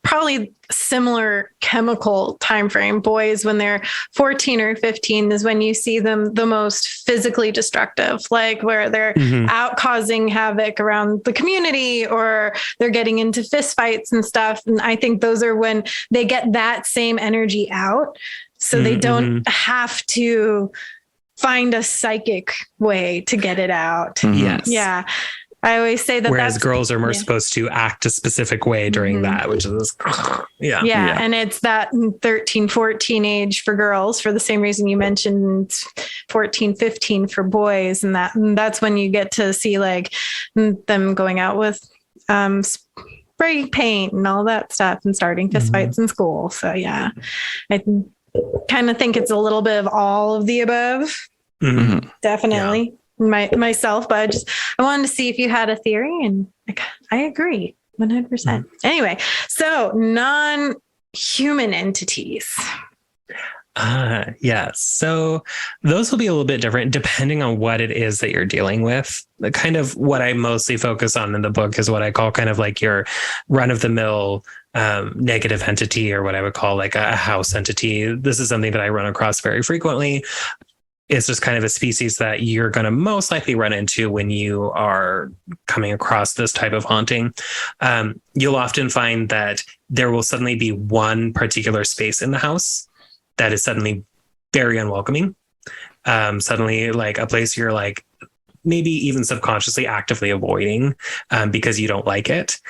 probably similar chemical time frame, boys when they're 14 or 15 is when you see them the most physically destructive, like where they're out causing havoc around the community, or they're getting into fist fights and stuff. And I think those are when they get that same energy out, so they don't have to find a psychic way to get it out. Yes. Yeah. I always say that. Whereas girls are more supposed to act a specific way during that, which is, yeah. And it's that 13, 14 age for girls, for the same reason you mentioned 14, 15 for boys. And that's when you get to see like them going out with spray paint and all that stuff and starting fist fights in school. So yeah, I kind of think it's a little bit of all of the above. Definitely. Yeah. Myself, but I wanted to see if you had a theory, and I agree 100%. Anyway, so non-human entities. Yes. So those will be a little bit different depending on what it is that you're dealing with. The kind of what I mostly focus on in the book is what I call kind of like your run-of-the-mill negative entity, or what I would call like a house entity. This is something that I run across very frequently. It's just kind of a species that you're going to most likely run into when you are coming across this type of haunting. You'll often find that there will suddenly be one particular space in the house that is suddenly very unwelcoming. Suddenly like a place you're like maybe even subconsciously actively avoiding because you don't like it.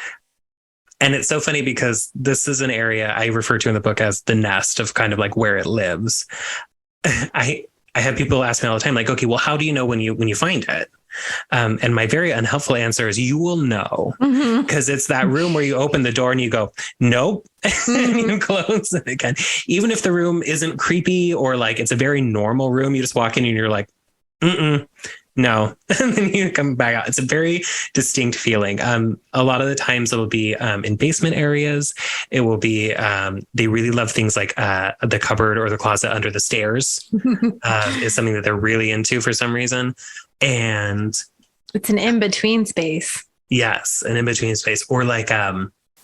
And it's so funny because this is an area I refer to in the book as the nest of kind of like where it lives. I have people ask me all the time, like, okay, well, how do you know when you find it? And my very unhelpful answer is you will know, because it's that room where you open the door and you go, nope, and you close it again. Even if the room isn't creepy or like it's a very normal room, you just walk in and you're like, no, and then you come back out. It's a very distinct feeling. A lot of the times it will be in basement areas. It will be, they really love things like the cupboard or the closet under the stairs is something that they're really into for some reason. And it's an in-between space. Yes, an in-between space. Or like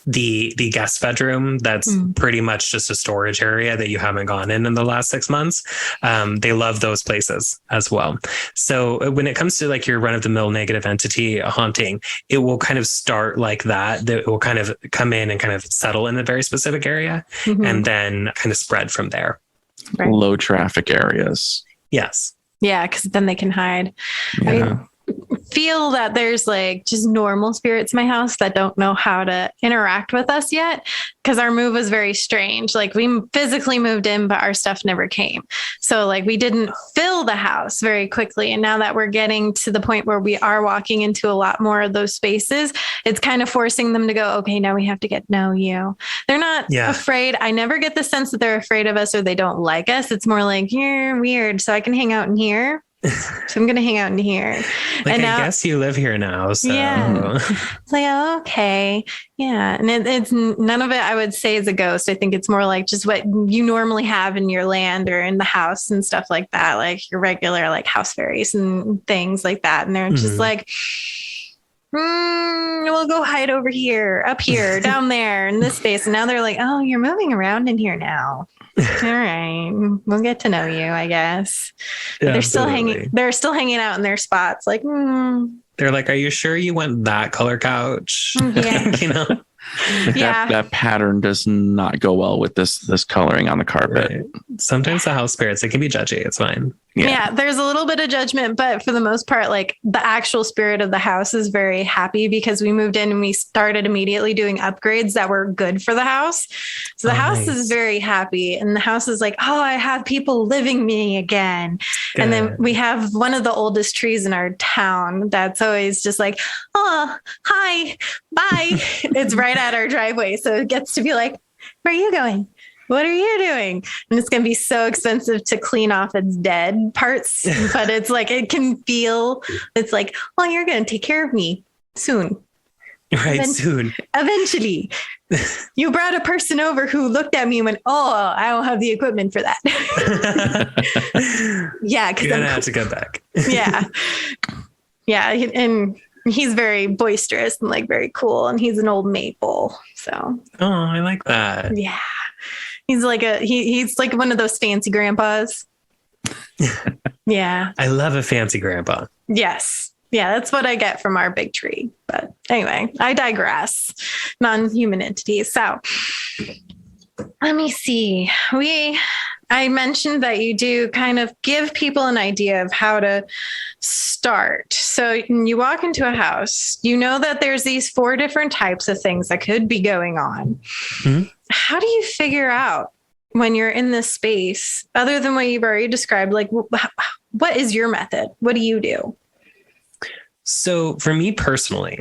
the guest bedroom that's pretty much just a storage area that you haven't gone in the last 6 months. They love those places as well. So when it comes to like your run-of-the-mill negative entity haunting, it will kind of start like that. It will kind of come in and kind of settle in a very specific area and then kind of spread from there. Right. Low traffic areas. Yes. Yeah, because then they can hide. Yeah. I feel that there's like just normal spirits in my house that don't know how to interact with us yet, because our move was very strange. Like we physically moved in, but our stuff never came. So like we didn't fill the house very quickly. And now that we're getting to the point where we are walking into a lot more of those spaces, it's kind of forcing them to go, okay, now we have to get to know you. They're not afraid. I never get the sense that they're afraid of us or they don't like us. It's more like, you're weird, so I can hang out in here. So I'm going to hang out in here. Like, and now, I guess you live here now. So. Yeah. It's like, oh, okay. Yeah. And it's none of it, I would say, is a ghost. I think it's more like just what you normally have in your land or in the house and stuff like that. Like your regular, like house fairies and things like that. And they're just like, we'll go hide over here, up here, down there in this space. And now they're like, oh, you're moving around in here now. All right, we'll get to know you, I guess. Yeah, they're still hanging. They're still hanging out in their spots. Like, they're like, "Are you sure you want that color couch?" Yeah, you know. That pattern does not go well with this coloring on the carpet. Right. Sometimes the house spirits, it can be judgy. It's fine. Yeah, there's a little bit of judgment, but for the most part, like the actual spirit of the house is very happy because we moved in and we started immediately doing upgrades that were good for the house. So the house is very happy, and the house is like, oh, I have people living me again. Good. And then we have one of the oldest trees in our town that's always just like, oh, hi, bye. It's right at our driveway. So it gets to be like, where are you going? What are you doing? And it's going to be so expensive to clean off its dead parts. But it's like, it can feel, it's like, well, you're going to take care of me soon. Right. Soon. Eventually. You brought a person over who looked at me and went, oh, I don't have the equipment for that. Yeah. You're going to have to go back. Yeah. Yeah. And he's very boisterous and like very cool. And he's an old maple. So. Oh, I like that. Yeah. He's like he's like one of those fancy grandpas. Yeah. I love a fancy grandpa. Yes. Yeah, that's what I get from our big tree. But anyway, I digress. Non-human entities. So let me see. I mentioned that you do kind of give people an idea of how to start. So you walk into a house, you know that there's these 4 different types of things that could be going on. How do you figure out when you're in this space, other than what you've already described, like what is your method? What do you do? So for me personally,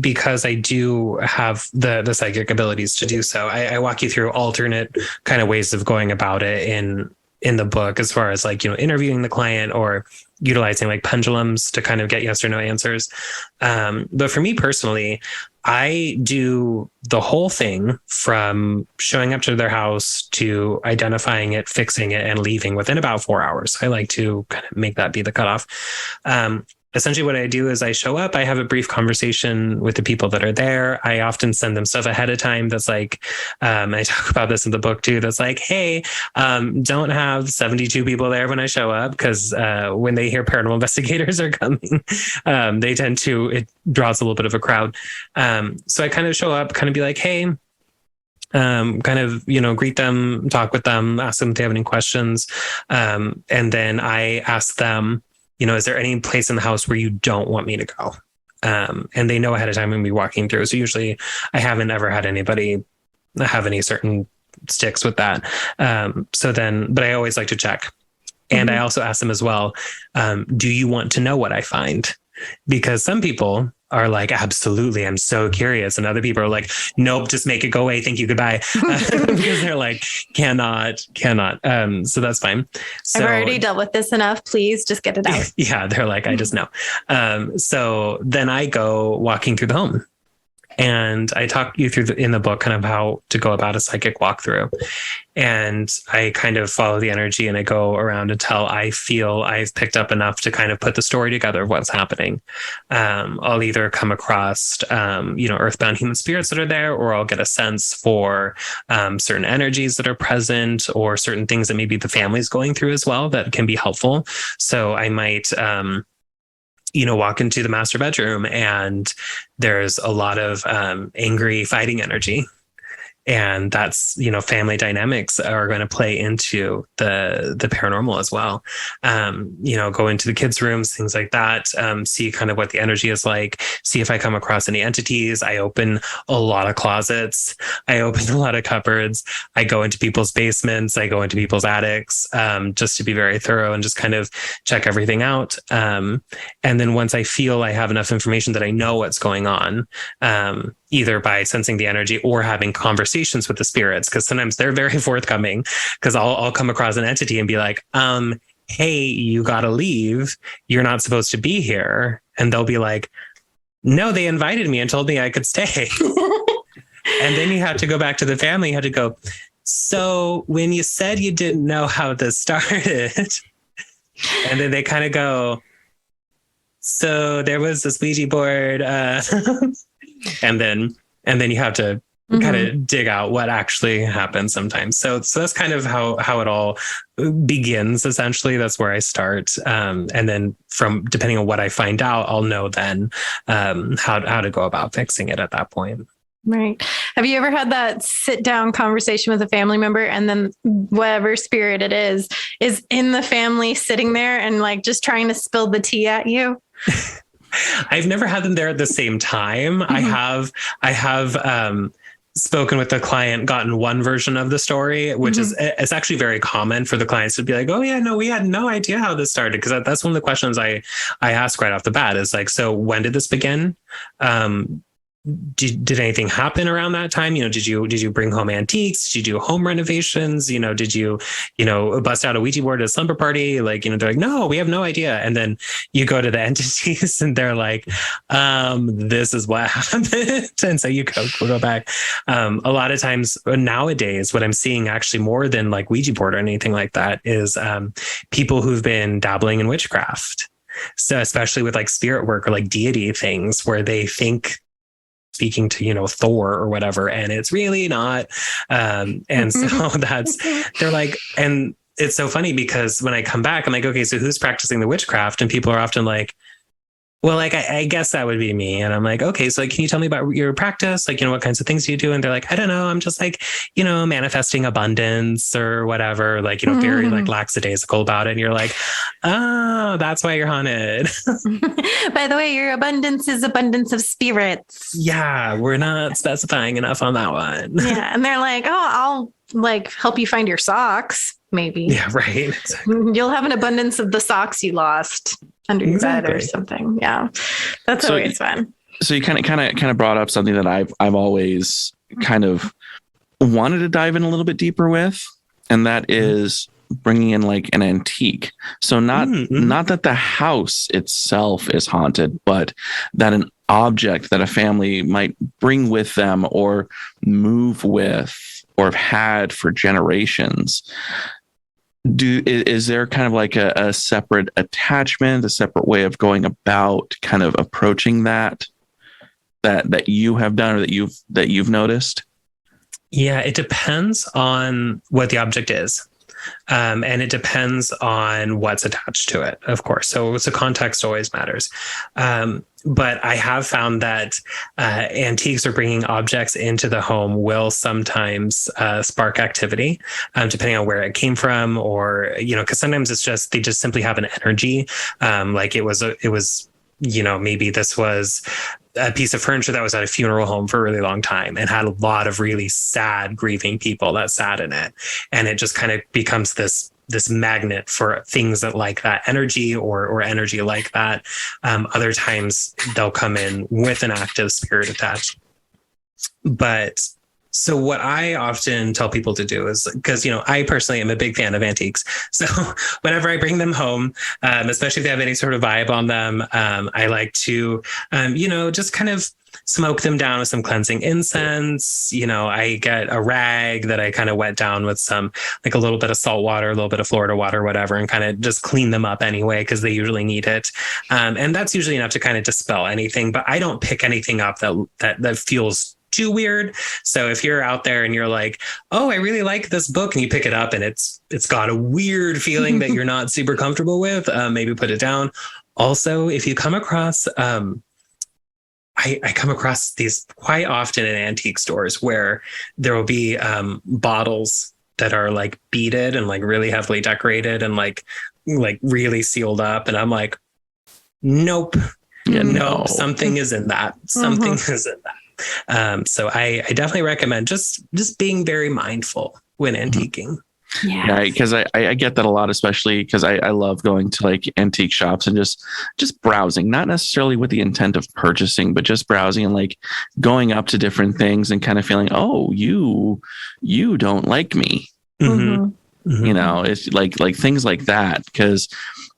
because I do have the psychic abilities to do so, I walk you through alternate kind of ways of going about it in the book, as far as like, you know, interviewing the client or utilizing like pendulums to kind of get yes or no answers. But for me personally, I do the whole thing from showing up to their house to identifying it, fixing it, and leaving within about 4 hours. I like to kind of make that be the cutoff. Essentially what I do is I show up, I have a brief conversation with the people that are there. I often send them stuff ahead of time that's like, I talk about this in the book too, that's like, hey, don't have 72 people there when I show up, because when they hear paranormal investigators are coming, they tend to, it draws a little bit of a crowd. So I kind of show up, kind of be like, hey, kind of, you know, greet them, talk with them, ask them if they have any questions. And then I ask them, you know, is there any place in the house where you don't want me to go? And they know ahead of time when we're walking through. So usually I haven't ever had anybody have any certain sticks with that. But I always like to check. And I also ask them as well, do you want to know what I find? Because some people are like, absolutely, I'm so curious. And other people are like, nope, just make it go away. Thank you, goodbye. Because they're like, cannot. So that's fine. So, I've already dealt with this enough. Please just get it out. Yeah, they're like, I just know. So then I go walking through the home. And I talk you through in the book kind of how to go about a psychic walkthrough. And I kind of follow the energy and I go around until I feel I've picked up enough to kind of put the story together of what's happening. I'll either come across, earthbound human spirits that are there, or I'll get a sense for certain energies that are present, or certain things that maybe the family's going through as well that can be helpful. So I might, walk into the master bedroom and there's a lot of angry fighting energy. And that's, family dynamics are going to play into the paranormal as well. Go into the kids' rooms, things like that, see kind of what the energy is like, see if I come across any entities. I open a lot of closets. I open a lot of cupboards. I go into people's basements. I go into people's attics, just to be very thorough and just kind of check everything out. And then once I feel I have enough information that I know what's going on, either by sensing the energy or having conversations with the spirits, because sometimes they're very forthcoming, because I'll come across an entity and be like, hey, you got to leave. You're not supposed to be here. And they'll be like, no, they invited me and told me I could stay. And then you have to go back to the family. You have to go, so when you said you didn't know how this started, and then they kind of go, so there was this Ouija board, and then you have to kind of dig out what actually happens sometimes. So that's kind of how it all begins. Essentially, that's where I start. And then depending on what I find out, I'll know then how to go about fixing it at that point. Right. Have you ever had that sit down conversation with a family member, and then whatever spirit it is in the family sitting there and like just trying to spill the tea at you? I've never had them there at the same time. I have spoken with the client, gotten one version of the story, which is, it's actually very common for the clients to be like, oh yeah, no, we had no idea how this started. Because that's one of the questions I ask right off the bat is like, so when did this begin? Did anything happen around that time? Did you bring home antiques? Did you do home renovations? Did you bust out a Ouija board at a slumber party? Like, they're like, no, we have no idea. And then you go to the entities and they're like, this is what happened. And so you go back. A lot of times nowadays, what I'm seeing actually more than like Ouija board or anything like that is people who've been dabbling in witchcraft. So especially with like spirit work or like deity things where they think speaking to, Thor or whatever, and it's really not. And so they're like, and it's so funny because when I come back, I'm like, okay, so who's practicing the witchcraft? And people are often like, well, like, I guess that would be me. And I'm like, okay, so like, can you tell me about your practice? Like, what kinds of things do you do? And they're like, I don't know. I'm just like, manifesting abundance or whatever, like, very like lackadaisical about it. And you're like, oh, that's why you're haunted. By the way, your abundance is abundance of spirits. Yeah. We're not specifying enough on that one. Yeah. And they're like, oh, I'll like help you find your socks. Maybe. Yeah. Right. You'll have an abundance of the socks you lost under your bed or something. Yeah. That's always fun. So you kind of brought up something that I've always kind of wanted to dive in a little bit deeper with, and that is bringing in like an antique. So not that the house itself is haunted, but that an object that a family might bring with them or move with or have had for generations. Is there kind of like a separate attachment, a separate way of going about kind of approaching that you have done or that you've noticed? Yeah, it depends on what the object is. And it depends on what's attached to it, of course. So context always matters. But I have found that antiques or bringing objects into the home will sometimes spark activity, depending on where it came from, or because sometimes they just simply have an energy. Like it was maybe this was a piece of furniture that was at a funeral home for a really long time and had a lot of really sad, grieving people that sat in it. And it just kind of becomes this this magnet for things that like that energy or energy like that. Other times they'll come in with an active spirit attached. But so what I often tell people to do is, because, I personally am a big fan of antiques. So whenever I bring them home, especially if they have any sort of vibe on them, I like to, just kind of smoke them down with some cleansing incense. I get a rag that I kind of wet down with some, like a little bit of salt water, a little bit of Florida water, whatever, and kind of just clean them up anyway, because they usually need it. And that's usually enough to kind of dispel anything, but I don't pick anything up that feels too weird. So if you're out there and you're like, oh, I really like this book, and you pick it up and it's got a weird feeling that you're not super comfortable with, maybe put it down. Also, if you come across, I come across these quite often in antique stores where there will be bottles that are like beaded and like really heavily decorated and like really sealed up. And I'm like, nope. Yeah, no, something is in that. Something is in that. So I definitely recommend just being very mindful when antiquing. Yeah, because I get that a lot, especially because I love going to like antique shops and just browsing, not necessarily with the intent of purchasing, but just browsing and like going up to different things and kind of feeling, oh, you don't like me. It's like things like that, because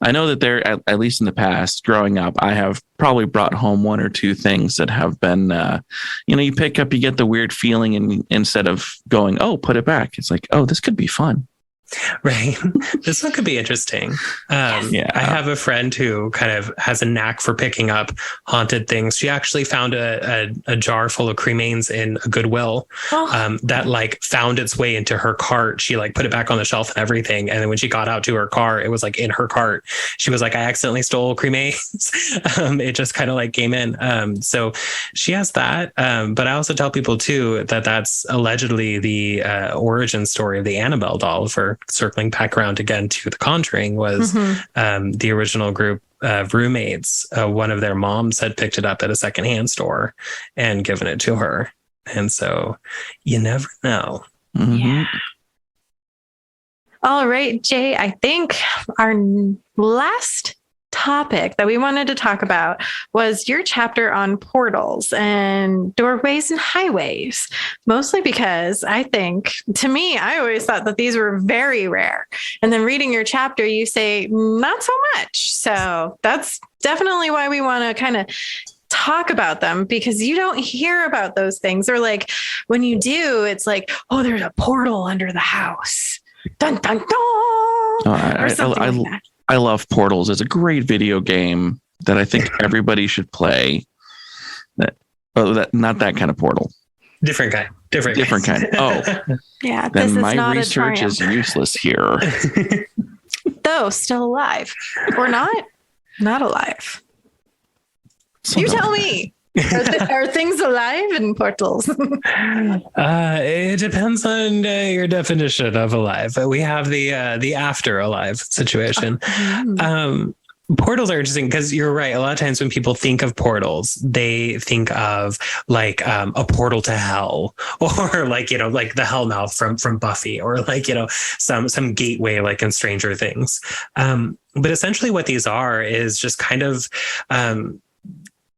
I know that there, at least in the past, growing up, I have probably brought home one or two things that have been, you pick up, you get the weird feeling, and instead of going, oh, put it back, it's like, oh, this could be fun. Right. This one could be interesting. I have a friend who kind of has a knack for picking up haunted things. She actually found a jar full of cremains in a Goodwill that like found its way into her cart. She like put it back on the shelf and everything. And then when she got out to her car, it was like in her cart. She was like, I accidentally stole cremains. It just kind of like came in. So she has that. But I also tell people too that that's allegedly the origin story of the Annabelle doll. For circling back around again to The Conjuring, was the original group of roommates. One of their moms had picked it up at a secondhand store and given it to her. And so you never know. Yeah. All right, Jay, I think our last topic that we wanted to talk about was your chapter on portals and doorways and highways, mostly because I think, to me, I always thought that these were very rare. And then reading your chapter, you say not so much. So that's definitely why we want to kind of talk about them, because you don't hear about those things. Or like when you do, it's like, oh, there's a portal under the house. Dun, dun, dun. Or something like that. I love Portals. It's a great video game that I think everybody should play. Not that kind of Portal. Different kind. Oh, yeah. Then my research is useless here. Though still alive or not alive. You tell me. Are things alive in portals? It depends on your definition of alive. We have the after alive situation. Portals are interesting because you're right. A lot of times when people think of portals, they think of like a portal to hell, or like, like the Hellmouth from Buffy, or like, some gateway like in Stranger Things. But essentially what these are is just kind of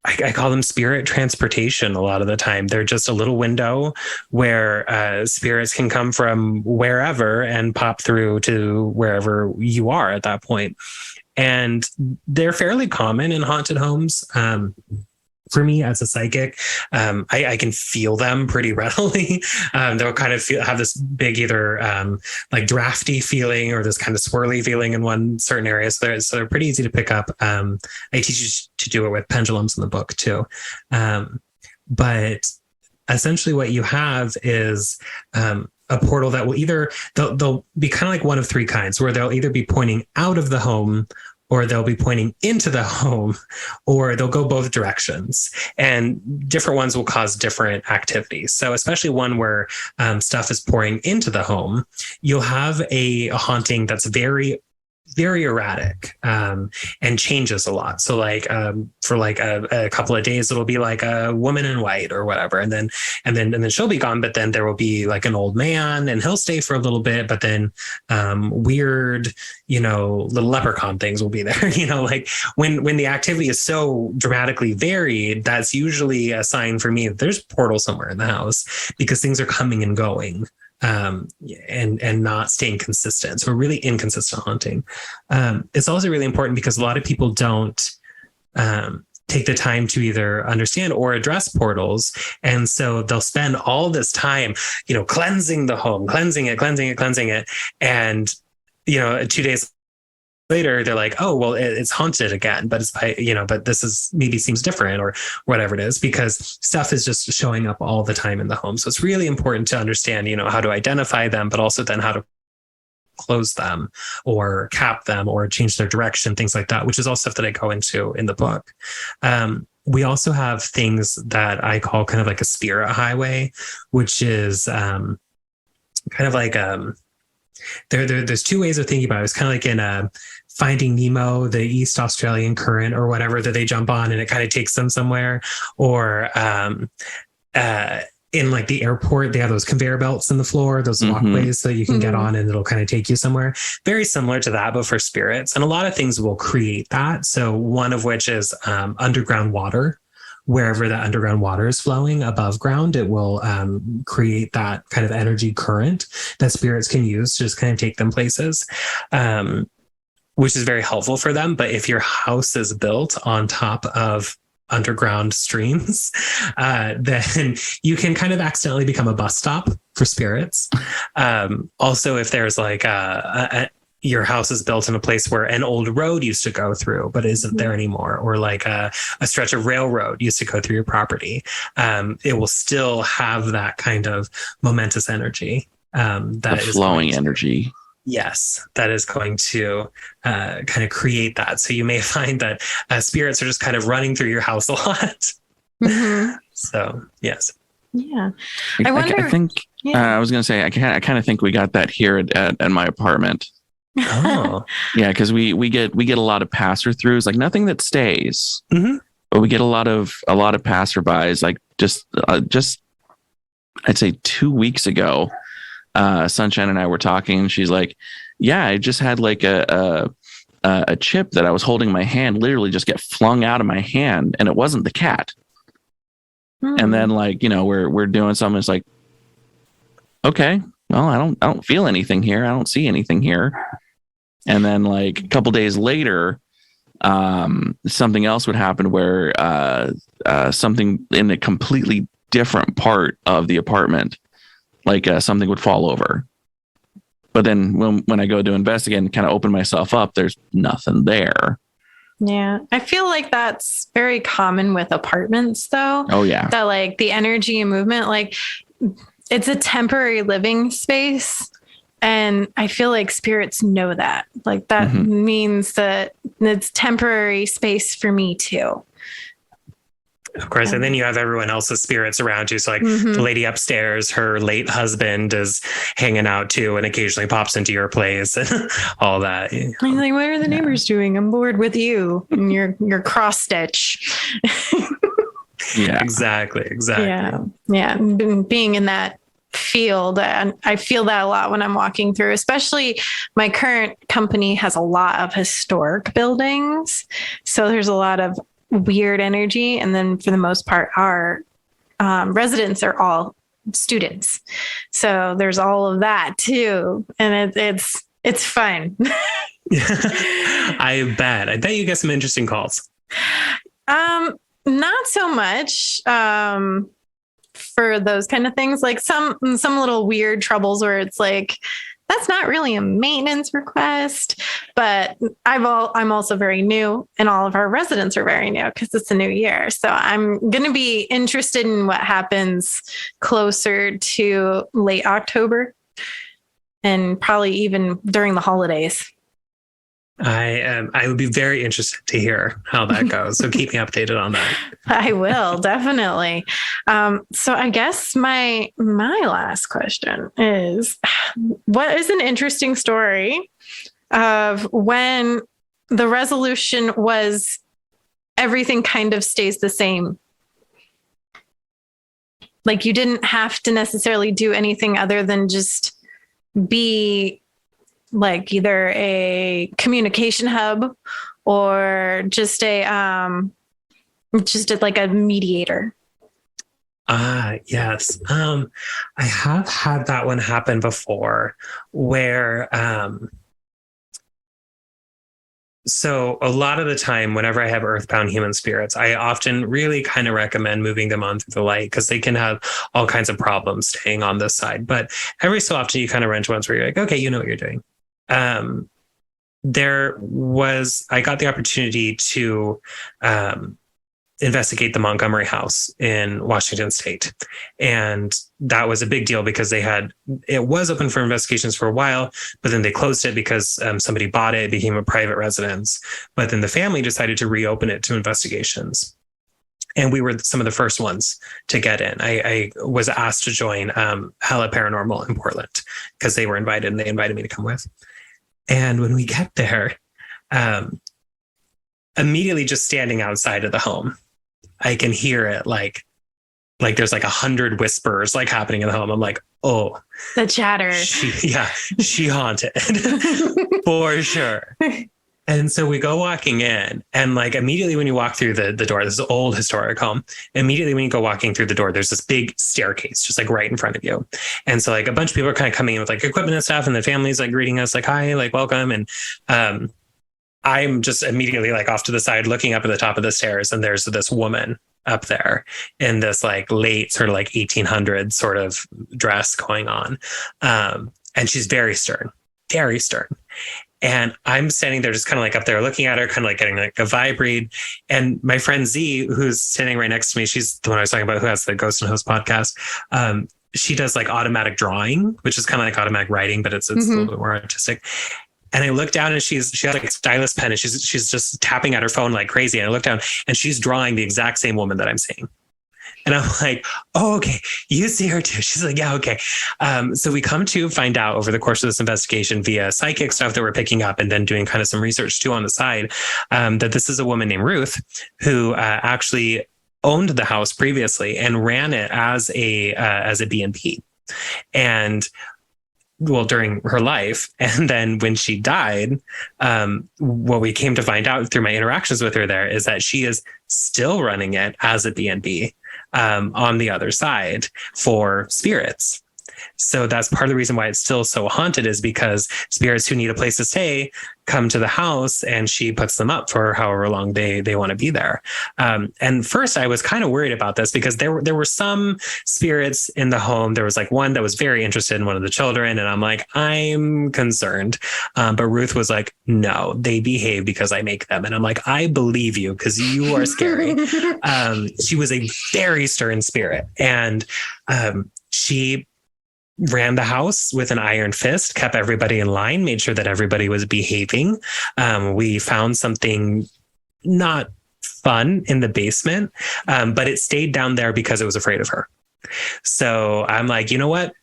I call them spirit transportation a lot of the time. They're just a little window where spirits can come from wherever and pop through to wherever you are at that point. And they're fairly common in haunted homes. For me as a psychic, I can feel them pretty readily. They'll kind of have this big either like drafty feeling or this kind of swirly feeling in one certain area. So they're pretty easy to pick up. I teach you to do it with pendulums in the book too. But essentially what you have is a portal that will they'll be kind of like one of three kinds, where they'll either be pointing out of the home, or they'll be pointing into the home, or they'll go both directions. And different ones will cause different activities. So especially one where stuff is pouring into the home, you'll have a haunting that's very very erratic and changes a lot. So like for like a couple of days, it'll be like a woman in white or whatever, and then she'll be gone. But then there will be like an old man, and he'll stay for a little bit. But then weird, little leprechaun things will be there. Like when the activity is so dramatically varied, that's usually a sign for me that there's a portal somewhere in the house, because things are coming and going. And not staying consistent. So a really inconsistent haunting. It's also really important because a lot of people don't take the time to either understand or address portals. And so they'll spend all this time, cleansing the home, cleansing it. And, 2 days later, they're like, oh, well, it's haunted again, but but this is maybe seems different or whatever it is, because stuff is just showing up all the time in the home. So it's really important to understand, how to identify them, but also then how to close them or cap them or change their direction, things like that, which is all stuff that I go into in the book. We also have things that I call kind of like a spirit highway, which is kind of like there's two ways of thinking about it. It's kind of like in Finding Nemo, the East Australian current or whatever that they jump on and it kind of takes them somewhere. Or in like the airport, they have those conveyor belts in the floor, those walkways that you can get on and it'll kind of take you somewhere. Very similar to that, but for spirits. And a lot of things will create that. So one of which is underground water. Wherever that underground water is flowing above ground, it will create that kind of energy current that spirits can use to just kind of take them places, which is very helpful for them. But if your house is built on top of underground streams, then you can kind of accidentally become a bus stop for spirits. Also, if there's like your house is built in a place where an old road used to go through, but isn't there anymore, or like a stretch of railroad used to go through your property, it will still have that kind of momentous energy. That is flowing energy. Yes, that is going to kind of create that. So you may find that spirits are just kind of running through your house a lot. So, yes. Yeah. I think, I was going to say, I kind of think we got that here at my apartment. Oh, yeah, because we get a lot of passer-throughs, like nothing that stays, but we get a lot of passerbys. Like just I'd say 2 weeks ago, Sunshine and I were talking, and she's like, "Yeah, I just had like a chip that I was holding in my hand, literally just get flung out of my hand, and it wasn't the cat." And then like we're doing something. It's like, okay, well, I don't feel anything here. I don't see anything here. And then like a couple days later, something else would happen where something in a completely different part of the apartment, like something would fall over. But then when I go to investigate and kind of open myself up, there's nothing there. Yeah. I feel like that's very common with apartments though. Oh yeah. That like the energy and movement, like it's a temporary living space. And I feel like spirits know that. Like that means that it's temporary space for me too. Of course. And then you have everyone else's spirits around you. So like the lady upstairs, her late husband is hanging out too and occasionally pops into your place and all that. I'm like, what are the neighbors doing? I'm bored with you and your cross stitch. Yeah, exactly. Yeah. Being in that field, and I feel that a lot when I'm walking through, especially my current company has a lot of historic buildings. So there's a lot of weird energy. And then for the most part, our residents are all students. So there's all of that too. And it's fun. I bet you get some interesting calls. Not so much for those kind of things, like some little weird troubles where it's like, that's not really a maintenance request, but I'm also very new and all of our residents are very new because it's a new year. So I'm going to be interested in what happens closer to late October and probably even during the holidays. I would be very interested to hear how that goes. So keep me updated on that. I will, definitely. So I guess my last question is, what is an interesting story of when the resolution was everything kind of stays the same. Like you didn't have to necessarily do anything other than just be like either a communication hub or just like a mediator. Yes. I have had that one happen before where, so a lot of the time, whenever I have earthbound human spirits, I often really kind of recommend moving them on through the light because they can have all kinds of problems staying on this side. But every so often you kind of run into ones where you're like, okay, you know what you're doing. I got the opportunity to, investigate the Montgomery House in Washington State. And that was a big deal because it was open for investigations for a while, but then they closed it because somebody bought it, became a private residence. But then the family decided to reopen it to investigations. And we were some of the first ones to get in. I was asked to join Hella Paranormal in Portland because they were invited and they invited me to come with. And when we get there, immediately just standing outside of the home, I can hear it like there's like 100 whispers like happening in the home. I'm like, oh, the chatter. She haunted for sure. And so we go walking in, and like immediately when you walk through the door, this is an old historic home. Immediately when you go walking through the door, there's this big staircase just like right in front of you. And so like a bunch of people are kind of coming in with like equipment and stuff, and the family's like greeting us like, hi, like welcome. And I'm just immediately like off to the side looking up at the top of the stairs, and there's this woman up there in this like late sort of like 1800s sort of dress going on. And she's very stern. And I'm standing there just kind of like up there looking at her, kind of like getting like a vibe read. And my friend Z, who's standing right next to me, she's the one I was talking about who has the Ghost and Host podcast. She does like automatic drawing, which is kind of like automatic writing, but it's a little bit more artistic. And I look down and she has like a stylus pen and she's just tapping at her phone like crazy. And I look down and she's drawing the exact same woman that I'm seeing. And I'm like, oh, okay, you see her too. She's like, yeah, okay. So we come to find out over the course of this investigation via psychic stuff that we're picking up and then doing kind of some research too on the side, that this is a woman named Ruth who actually owned the house previously and ran it as a B&B. And well, during her life. And then when she died, what we came to find out through my interactions with her there is that she is still running it as a B&B on the other side for spirits. So that's part of the reason why it's still so haunted is because spirits who need a place to stay come to the house and she puts them up for however long they want to be there. And first I was kind of worried about this because there were some spirits in the home. There was like one that was very interested in one of the children. And I'm like, I'm concerned. But Ruth was like, no, they behave because I make them. And I'm like, I believe you because you are scary. She was a very stern spirit. And she ran the house with an iron fist, kept everybody in line, made sure that everybody was behaving. We found something not fun in the basement, but it stayed down there because it was afraid of her. So I'm like, you know what?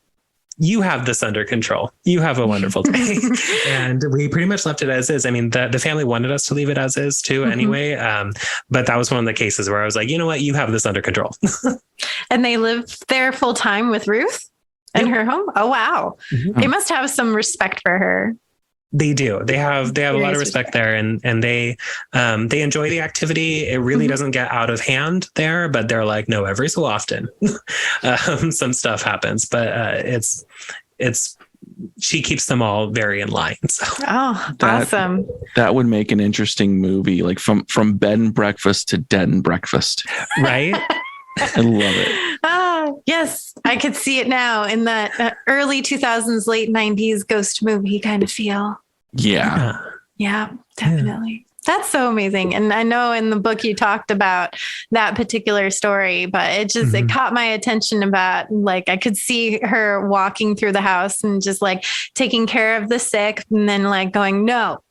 You have this under control. You have a wonderful day. And we pretty much left it as is. I mean, the family wanted us to leave it as is too anyway. But that was one of the cases where I was like, you know what? You have this under control. And they lived there full time with Ruth? In her home? Oh, wow. Mm-hmm. They must have some respect for her. They do. They have a lot of respect there and they enjoy the activity. It really doesn't get out of hand there, but they're like, no, every so often some stuff happens, but it's she keeps them all very in line. So. Oh, awesome. That would make an interesting movie, like from bed and breakfast to dead and breakfast. Right? I love it. Yes, I could see it now in that early 2000s, late 90s ghost movie kind of feel. Yeah. Yeah, definitely. Yeah. That's so amazing. And I know in the book you talked about that particular story, but it just, it caught my attention about like, I could see her walking through the house and just like taking care of the sick and then like going, no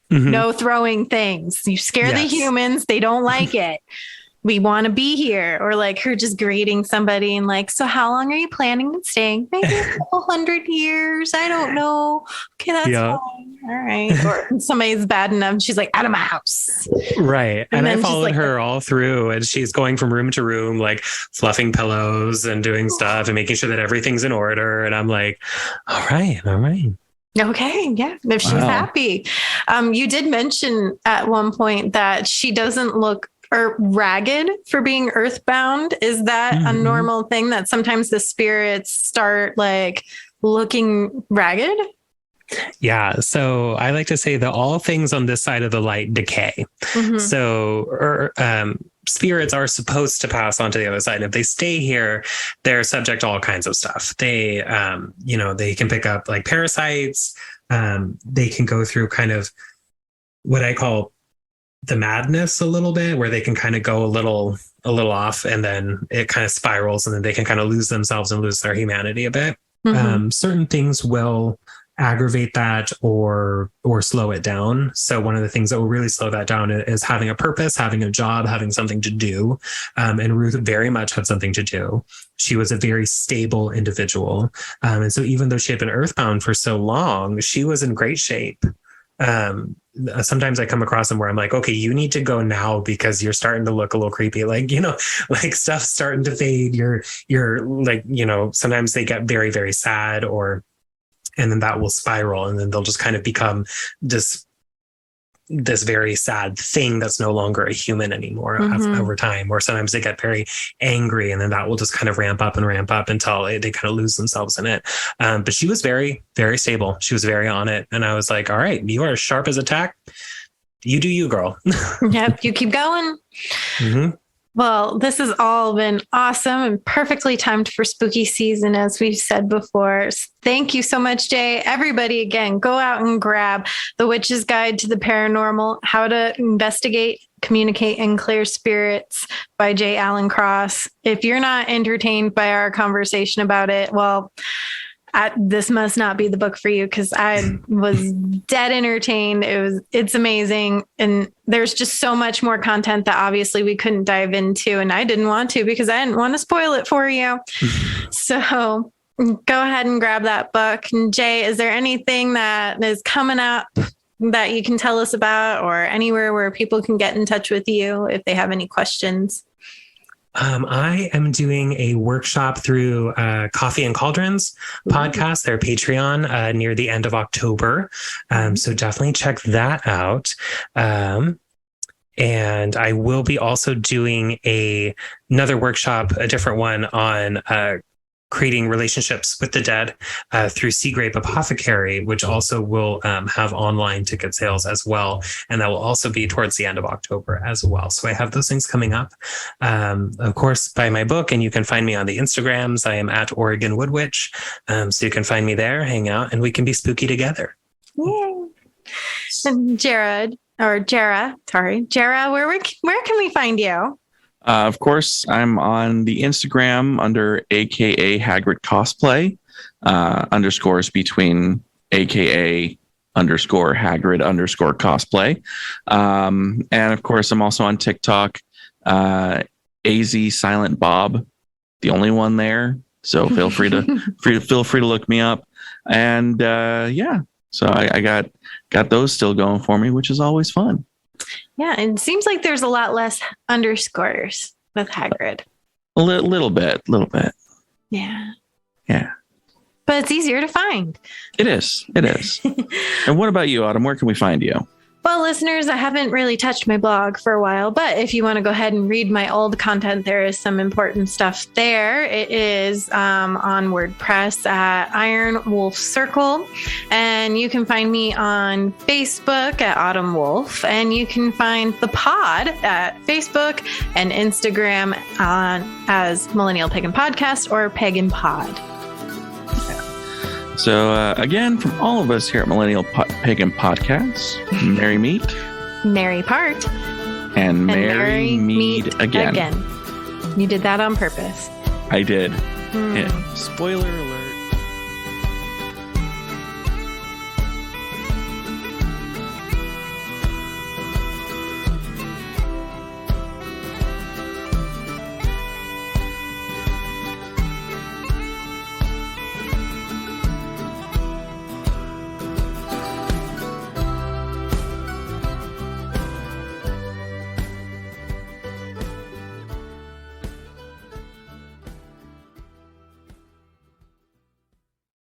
throwing things. You scare the humans. They don't like it. we want to be here, or like her just greeting somebody and like, so how long are you planning on staying? Maybe a couple 100 years. I don't know. Okay, that's fine. All right. Or somebody's bad enough. She's like, out of my house. Right. And I followed her all through, and she's going from room to room, like fluffing pillows and doing stuff and making sure that everything's in order. And I'm like, all right. Okay. Yeah. If she's happy. You did mention at one point that she doesn't look ragged for being earthbound. Is that a normal thing, that sometimes the spirits start like looking ragged? Yeah. So I like to say that all things on this side of the light decay. So spirits are supposed to pass on to the other side. If they stay here, they're subject to all kinds of stuff. They, they can pick up like parasites. They can go through kind of what I call the madness a little bit, where they can kind of go a little off, and then it kind of spirals, and then they can kind of lose themselves and lose their humanity a bit. Certain things will aggravate that or slow it down. So one of the things that will really slow that down is having a purpose, having a job, having something to do. And Ruth very much had something to do. She was a very stable individual. And so even though she had been earthbound for so long, she was in great shape. Sometimes I come across them where I'm like, okay, you need to go now because you're starting to look a little creepy. Like, like stuff's starting to fade. You're like, sometimes they get very, very sad, and then that will spiral, and then they'll just kind of become this very sad thing that's no longer a human anymore over time. Or sometimes they get very angry, and then that will just kind of ramp up until they kind of lose themselves in it. But she was very, very stable. She was very on it. And I was like, all right, you are as sharp as a tack. You do you, girl. Yep. You keep going. Well, this has all been awesome and perfectly timed for spooky season, as we've said before. Thank you so much, Jay. Everybody, again, go out and grab The Witch's Guide to the Paranormal, How to Investigate, Communicate, and Clear Spirits by J. Allen Cross. If you're not entertained by our conversation about it, well, this must not be the book for you, because I was dead entertained. It's amazing. And there's just so much more content that obviously we couldn't dive into, and I didn't want to because I didn't want to spoil it for you. So go ahead and grab that book. And Jay, is there anything that is coming up that you can tell us about, or anywhere where people can get in touch with you if they have any questions? I am doing a workshop through Coffee and Cauldrons podcast, their Patreon, near the end of October. So definitely check that out. And I will be also doing another workshop, a different one on creating relationships with the dead through Seagrape Apothecary, which also will have online ticket sales as well. And that will also be towards the end of October as well. So I have those things coming up. Of course, buy my book, and you can find me on the Instagrams. I am at Oregon Wood Witch. So you can find me there, hang out, and we can be spooky together. Yay. And Jera, where can we find you? Of course, I'm on the Instagram under AKA Hagrid Cosplay, underscores between AKA underscore Hagrid underscore cosplay. And of course, I'm also on TikTok, AZ Silent Bob, the only one there. So feel free to look me up. And so I got those still going for me, which is always fun. Yeah, and it seems like there's a lot less underscores with Hagrid. A little bit. Yeah. Yeah. But it's easier to find. It is. And what about you, Autumn? Where can we find you? Well, listeners, I haven't really touched my blog for a while, but if you want to go ahead and read my old content, there is some important stuff there. It is on WordPress at Iron Wolf Circle, and you can find me on Facebook at Autumn Wolf, and you can find the pod at Facebook and Instagram as Millennial Pagan Podcast or Pagan Pod. So again, from all of us here at Millennial Pagan Podcast, merry meet, merry part, and merry meet again. You did that on purpose. I did. Yeah. Spoiler alert.